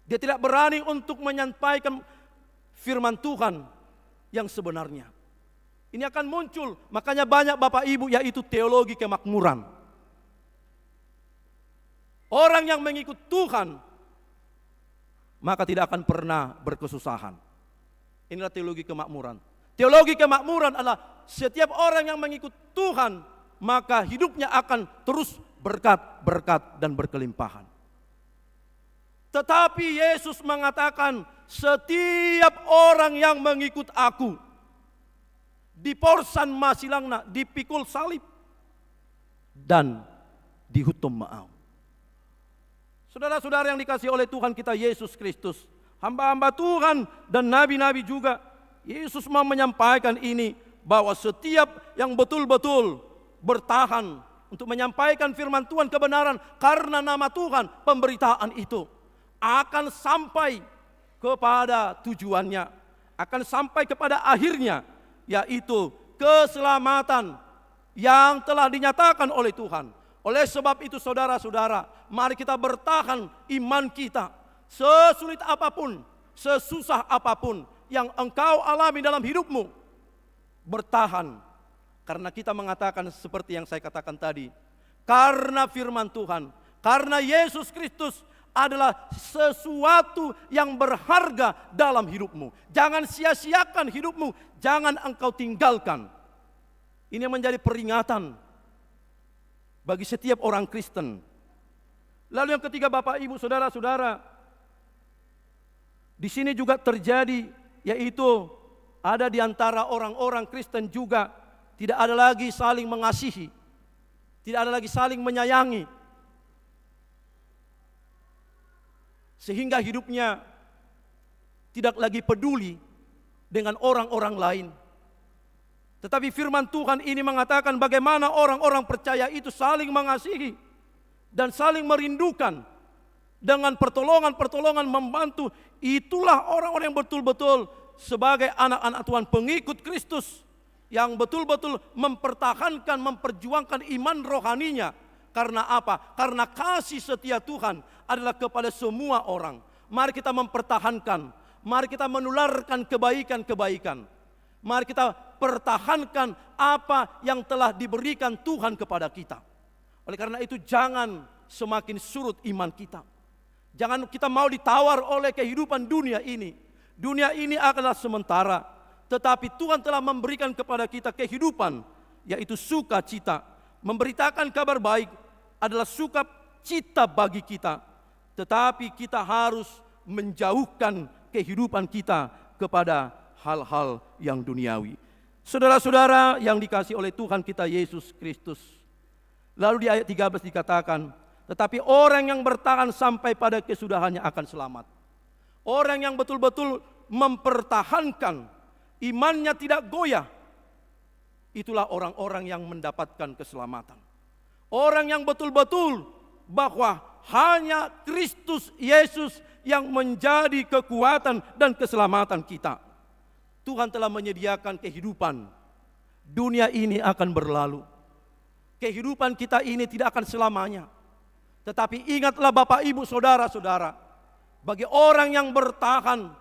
Dia tidak berani untuk menyampaikan firman Tuhan yang sebenarnya. Ini akan muncul, makanya banyak Bapak Ibu yaitu teologi kemakmuran. Orang yang mengikut Tuhan maka tidak akan pernah berkesusahan. Inilah teologi kemakmuran. Teologi kemakmuran adalah setiap orang yang mengikut Tuhan maka hidupnya akan terus berkat dan berkelimpahan. Tetapi Yesus mengatakan setiap orang yang mengikut aku diporsan masilangna, dipikul salib dan dihutum maau. Saudara-saudara yang dikasihi oleh Tuhan kita Yesus Kristus, hamba-hamba Tuhan dan nabi-nabi juga, Yesus mau menyampaikan ini bahwa setiap yang betul-betul bertahan untuk menyampaikan firman Tuhan kebenaran karena nama Tuhan, pemberitaan itu akan sampai kepada tujuannya, akan sampai kepada akhirnya, yaitu keselamatan yang telah dinyatakan oleh Tuhan. Oleh sebab itu saudara-saudara, mari kita bertahan iman kita. Sesulit apapun, sesusah apapun yang engkau alami dalam hidupmu, bertahan. Karena kita mengatakan seperti yang saya katakan tadi, karena firman Tuhan, karena Yesus Kristus adalah sesuatu yang berharga dalam hidupmu. Jangan sia-siakan hidupmu, jangan engkau tinggalkan. Ini menjadi peringatan bagi setiap orang Kristen. Lalu yang ketiga Bapak Ibu Saudara-saudara, di sini juga terjadi yaitu ada di antara orang-orang Kristen juga tidak ada lagi saling mengasihi, tidak ada lagi saling menyayangi. Sehingga hidupnya tidak lagi peduli dengan orang-orang lain. Tetapi firman Tuhan ini mengatakan bagaimana orang-orang percaya itu saling mengasihi dan saling merindukan dengan pertolongan-pertolongan membantu. Itulah orang-orang yang betul-betul sebagai anak-anak Tuhan, pengikut Kristus, yang betul-betul mempertahankan, memperjuangkan iman rohaninya. Karena apa? Karena kasih setia Tuhan adalah kepada semua orang. Mari kita mempertahankan, mari kita menularkan kebaikan-kebaikan. Mari kita pertahankan apa yang telah diberikan Tuhan kepada kita. Oleh karena itu jangan semakin surut iman kita. Jangan kita mau ditawar oleh kehidupan dunia ini. Dunia ini adalah sementara, tetapi Tuhan telah memberikan kepada kita kehidupan, yaitu sukacita. Memberitakan kabar baik adalah sukacita bagi kita, tetapi kita harus menjauhkan kehidupan kita kepada hal-hal yang duniawi. Saudara-saudara yang dikasihi oleh Tuhan kita Yesus Kristus. Lalu di ayat 13 dikatakan, tetapi orang yang bertahan sampai pada kesudahannya akan selamat. Orang yang betul-betul mempertahankan, imannya tidak goyah, itulah orang-orang yang mendapatkan keselamatan. Orang yang betul-betul bahwa hanya Kristus Yesus yang menjadi kekuatan dan keselamatan kita. Tuhan telah menyediakan kehidupan. Dunia ini akan berlalu. Kehidupan kita ini tidak akan selamanya. Tetapi ingatlah Bapak, Ibu, Saudara-saudara, bagi orang yang bertahan,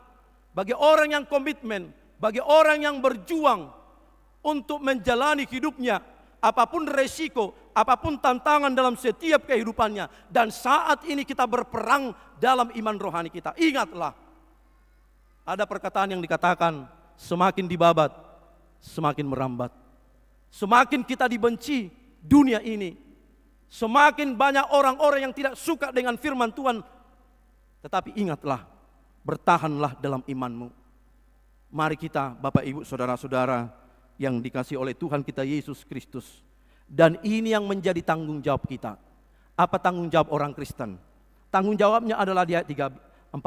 bagi orang yang komitmen, bagi orang yang berjuang untuk menjalani hidupnya, apapun resiko, apapun tantangan dalam setiap kehidupannya, dan saat ini kita berperang dalam iman rohani kita. Ingatlah, ada perkataan yang dikatakan, semakin dibabat, semakin merambat. Semakin kita dibenci dunia ini, semakin banyak orang-orang yang tidak suka dengan firman Tuhan. Tetapi ingatlah, bertahanlah dalam imanmu. Mari kita, Bapak, Ibu, Saudara-saudara yang dikasihi oleh Tuhan kita Yesus Kristus. Dan ini yang menjadi tanggung jawab kita. Apa tanggung jawab orang Kristen? Tanggung jawabnya adalah di ayat 14.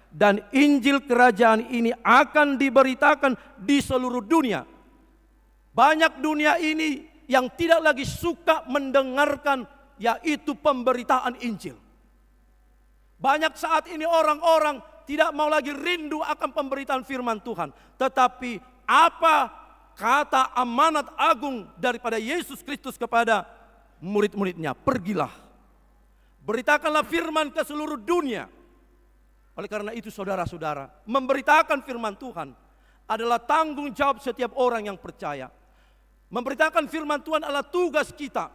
Dan Injil kerajaan ini akan diberitakan di seluruh dunia. Banyak dunia ini yang tidak lagi suka mendengarkan yaitu pemberitaan Injil. Banyak saat ini orang-orang tidak mau lagi rindu akan pemberitaan firman Tuhan. Tetapi apa kata amanat agung daripada Yesus Kristus kepada murid-muridnya? Pergilah, beritakanlah firman ke seluruh dunia. Oleh karena itu saudara-saudara, memberitakan firman Tuhan adalah tanggung jawab setiap orang yang percaya. Memberitakan firman Tuhan adalah tugas kita.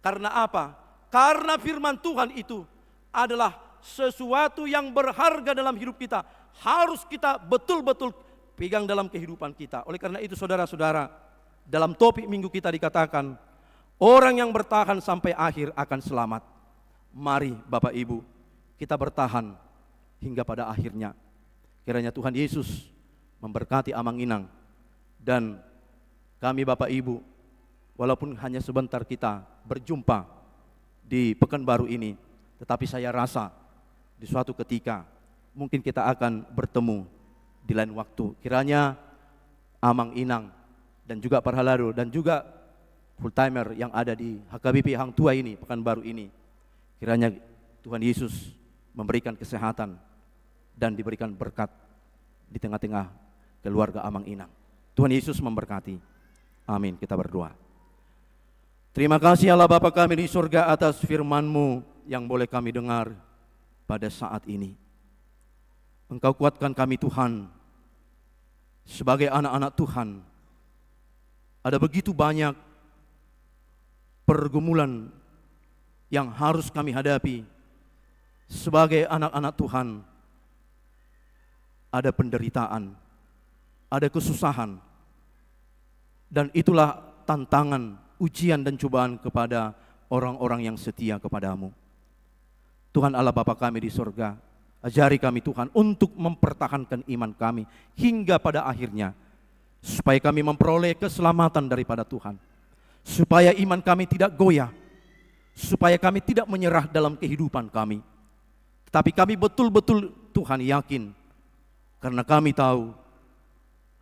Karena apa? Karena firman Tuhan itu adalah sesuatu yang berharga dalam hidup kita. Harus kita betul-betul pegang dalam kehidupan kita. Oleh karena itu saudara-saudara, dalam topik minggu kita dikatakan, orang yang bertahan sampai akhir akan selamat. Mari Bapak Ibu, kita bertahan hingga pada akhirnya. Kiranya Tuhan Yesus memberkati Amang Inang. Dan kami Bapak Ibu, walaupun hanya sebentar kita berjumpa di Pekanbaru ini, tetapi saya rasa di suatu ketika mungkin kita akan bertemu di lain waktu. Kiranya Amang Inang dan juga Parhalado dan juga full timer yang ada di HKBP Hang Tua ini, Pekanbaru ini, kiranya Tuhan Yesus memberikan kesehatan dan diberikan berkat di tengah-tengah keluarga Amang Inang. Tuhan Yesus memberkati. Amin. Kita berdoa. Terima kasih Allah Bapa kami di surga atas firman-Mu yang boleh kami dengar pada saat ini. Engkau kuatkan kami Tuhan, sebagai anak-anak Tuhan. Ada begitu banyak pergumulan yang harus kami hadapi sebagai anak-anak Tuhan. Ada penderitaan, ada kesusahan, dan itulah tantangan, ujian dan cobaan kepada orang-orang yang setia kepadamu. Tuhan Allah Bapa kami di surga, ajari kami Tuhan untuk mempertahankan iman kami hingga pada akhirnya, supaya kami memperoleh keselamatan daripada Tuhan, supaya iman kami tidak goyah, supaya kami tidak menyerah dalam kehidupan kami. Tetapi kami betul-betul Tuhan yakin, karena kami tahu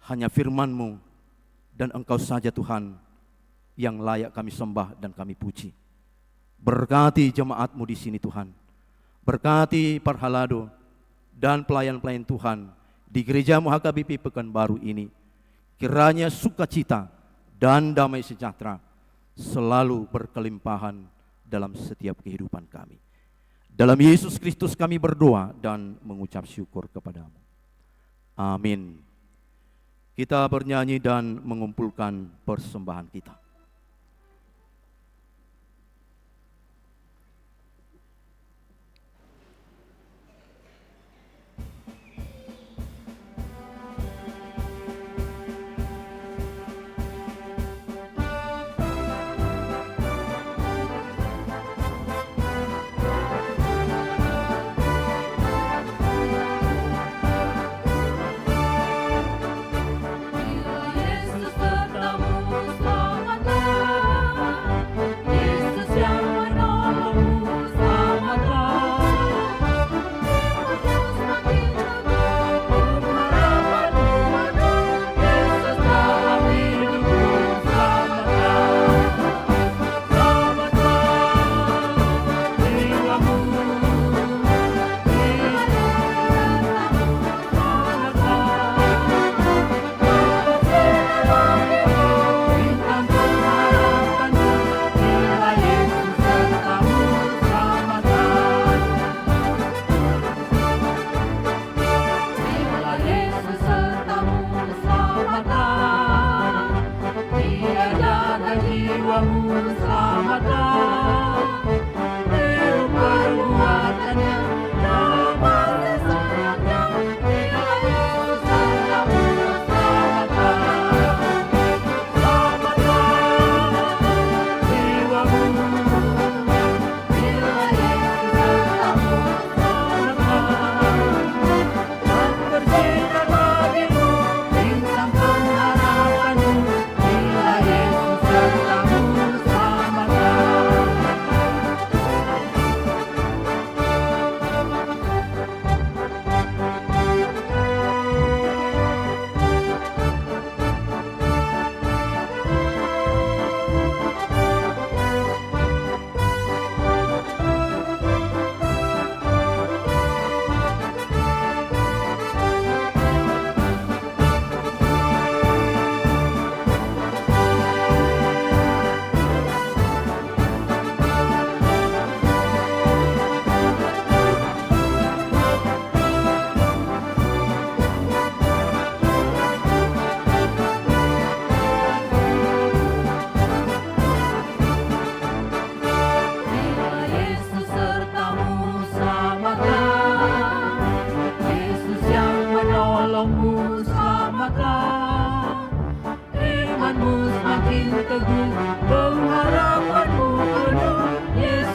hanya firman-Mu dan Engkau saja Tuhan yang layak kami sembah dan kami puji. Berkati jemaat-Mu di sini Tuhan. Berkati Parhalado dan pelayan-pelayan Tuhan di gereja-Mu HKBP Pekanbaru ini. Kiranya sukacita dan damai sejahtera selalu berkelimpahan dalam setiap kehidupan kami. Dalam Yesus Kristus kami berdoa dan mengucap syukur kepadamu. Amin. Kita bernyanyi dan mengumpulkan persembahan kita. Yesus bertemu, selamat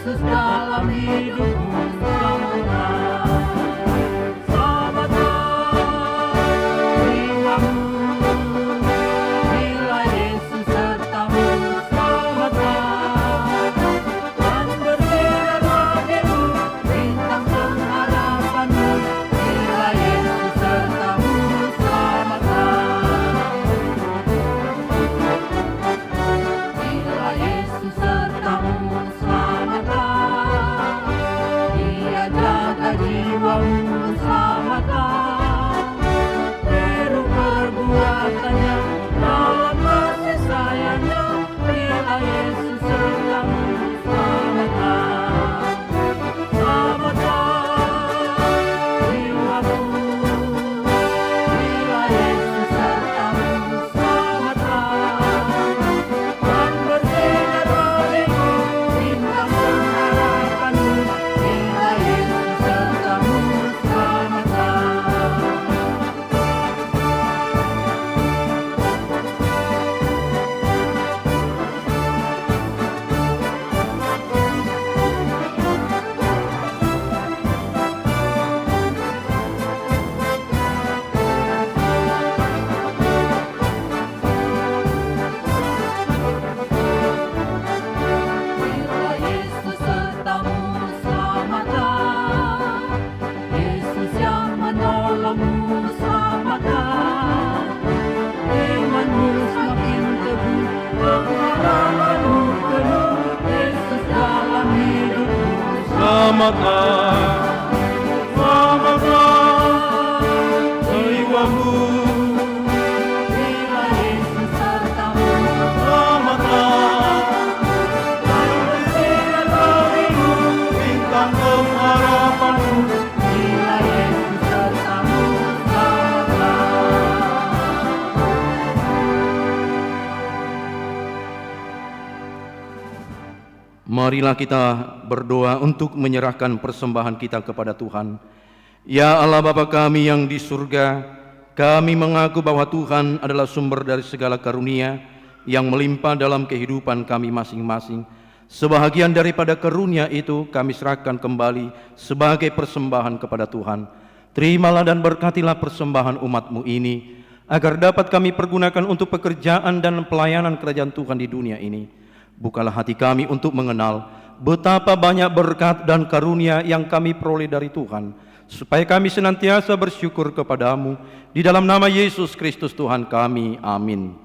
Yesus dalam hidupmu selamatkan. Selamatkan jiwamu bila Yesus sertamu. Selamatkan dan bersinar wajahmu, bintang pengharapanmu bila Yesus sertamu. Selamatkan bila Yesus sertamu. Selamatkan, Dia jaga jiwamu. Selamatkan teru perbuatannya dalam kasih sayangnya bila Yesus sertamu. Selamatkan, selamatkan jiwamu bila Yesus sertamu. Selamatkan dan bersinar wajahmu, bintang pengharapanmu bila Yesus sertamu. Selamatkan. Bila Yesus sertamu. Selamatkan Yesus yang menolongmu. Selamatkan imanmu semakin teguh, pengharapanmu penuh Yesus dalam hidupmu. Selamatkan, selamatkan jiwamu. Bila Yesus sertamu. Selamatkan dan bersinar wajahmu, bintang pengharapanmu. Bila Yesus sertamu. Marilah kita berdoa untuk menyerahkan persembahan kita kepada Tuhan. Ya Allah Bapa kami yang di surga, kami mengaku bahwa Tuhan adalah sumber dari segala karunia yang melimpah dalam kehidupan kami masing-masing. Sebahagian daripada karunia itu kami serahkan kembali sebagai persembahan kepada Tuhan. Terimalah dan berkatilah persembahan umat-Mu ini, agar dapat kami pergunakan untuk pekerjaan dan pelayanan kerajaan Tuhan di dunia ini. Bukalah hati kami untuk mengenal betapa banyak berkat dan karunia yang kami peroleh dari Tuhan, supaya kami senantiasa bersyukur kepadamu. Di dalam nama Yesus Kristus Tuhan kami, amin.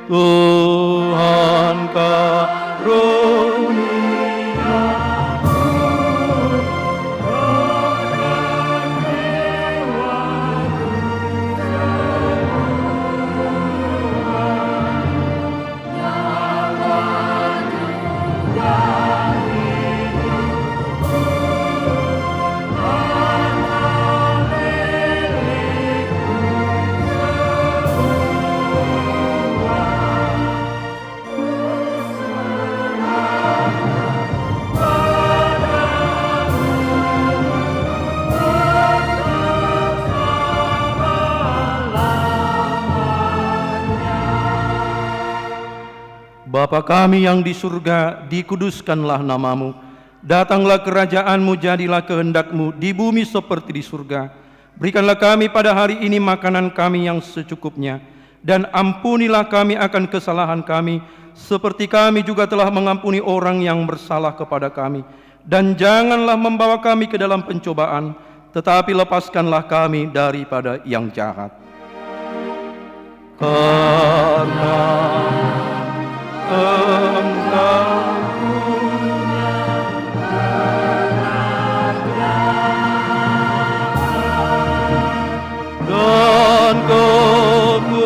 Tuhan karunia Bapa kami yang di surga, dikuduskanlah namamu. Datanglah kerajaan-Mu, jadilah kehendak-Mu di bumi seperti di surga. Berikanlah kami pada hari ini makanan kami yang secukupnya. Dan ampunilah kami akan kesalahan kami, seperti kami juga telah mengampuni orang yang bersalah kepada kami. Dan janganlah membawa kami ke dalam pencobaan, tetapi lepaskanlah kami daripada yang jahat. Karena Engkau punya kerajaan dan kekuasaan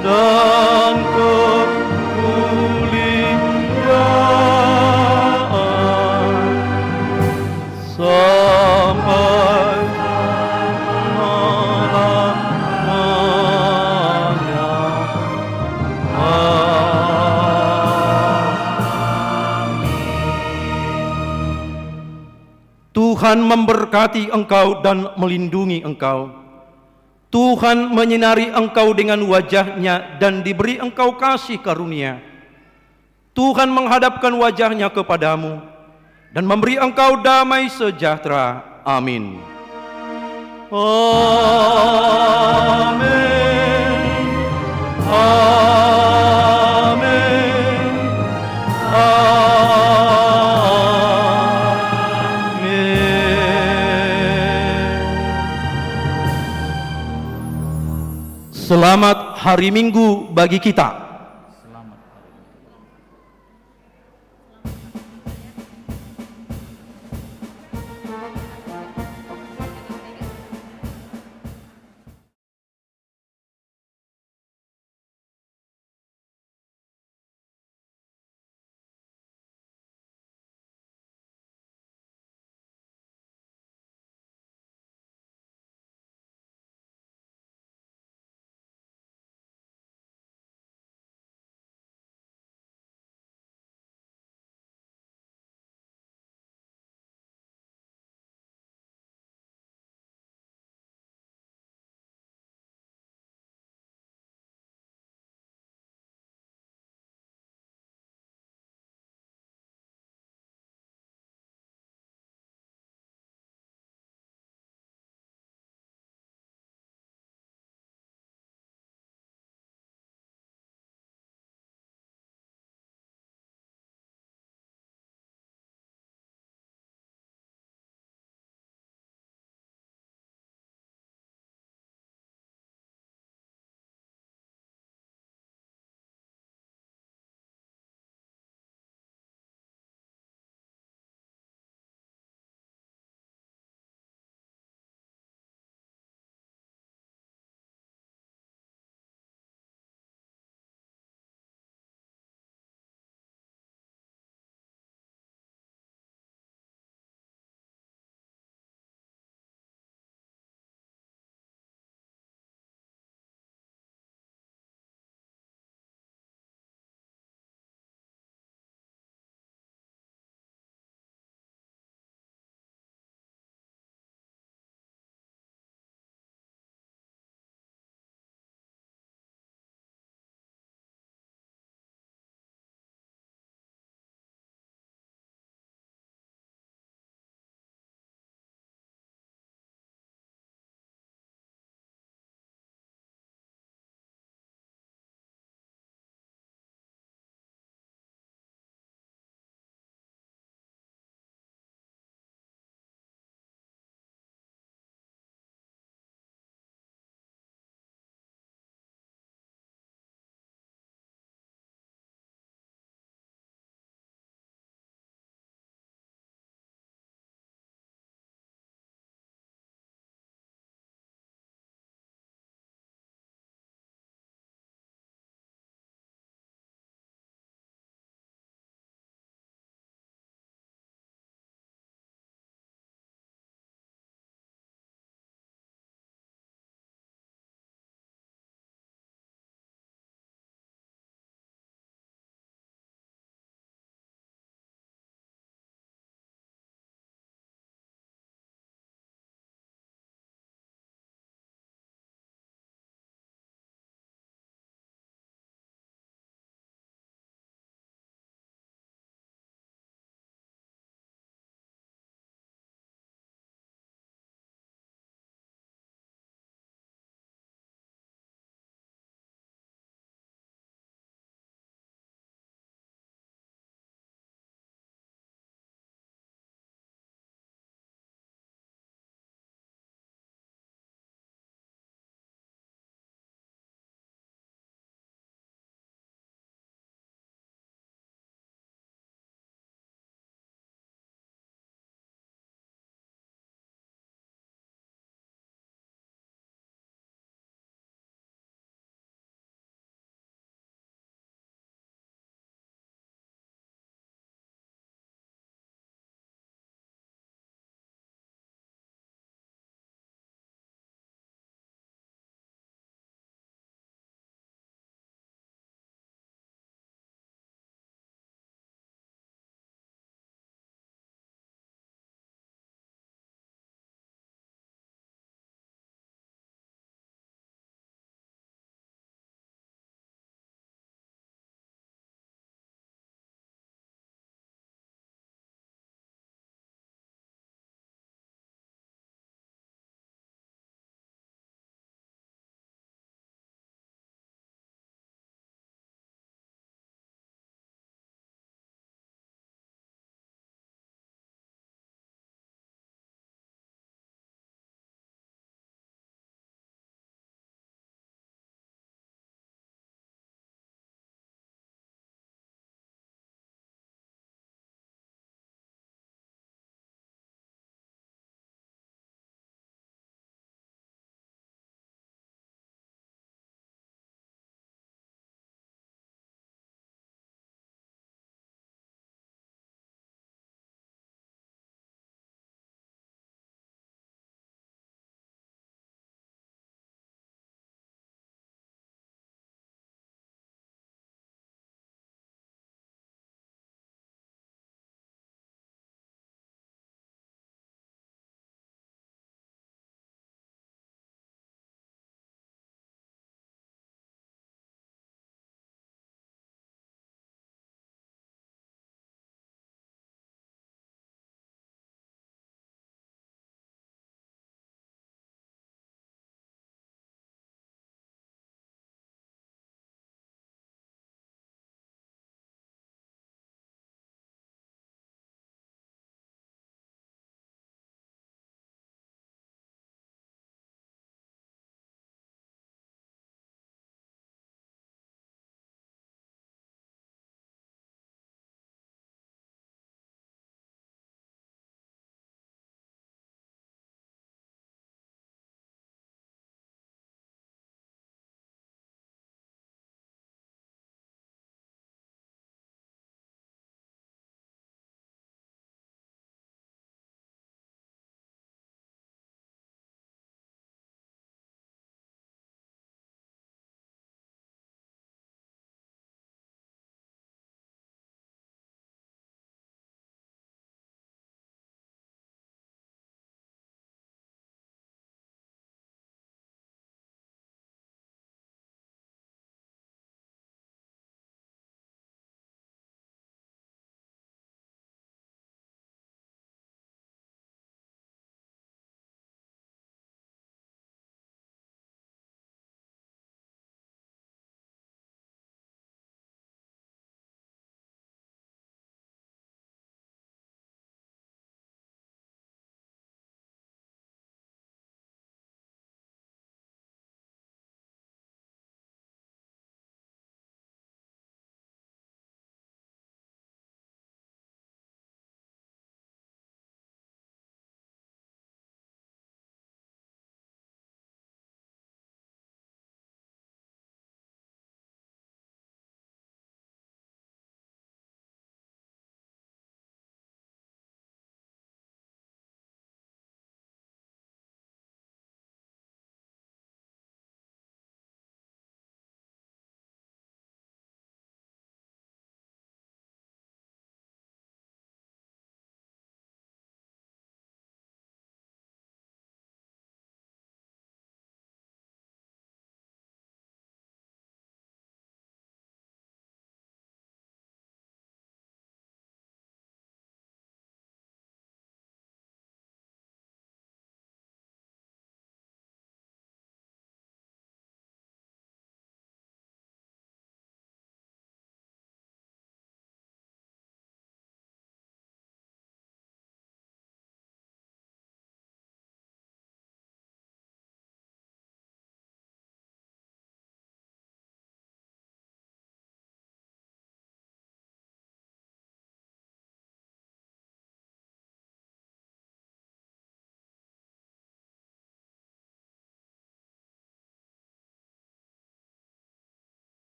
dan kemuliaan sampai Tuhan memberkati engkau dan melindungi engkau. Tuhan menyinari engkau dengan wajah-Nya dan diberi engkau kasih karunia. Tuhan menghadapkan wajah-Nya kepadamu dan memberi engkau damai sejahtera. Amin. Amin. Amin. Amin. Selamat hari Minggu bagi kita.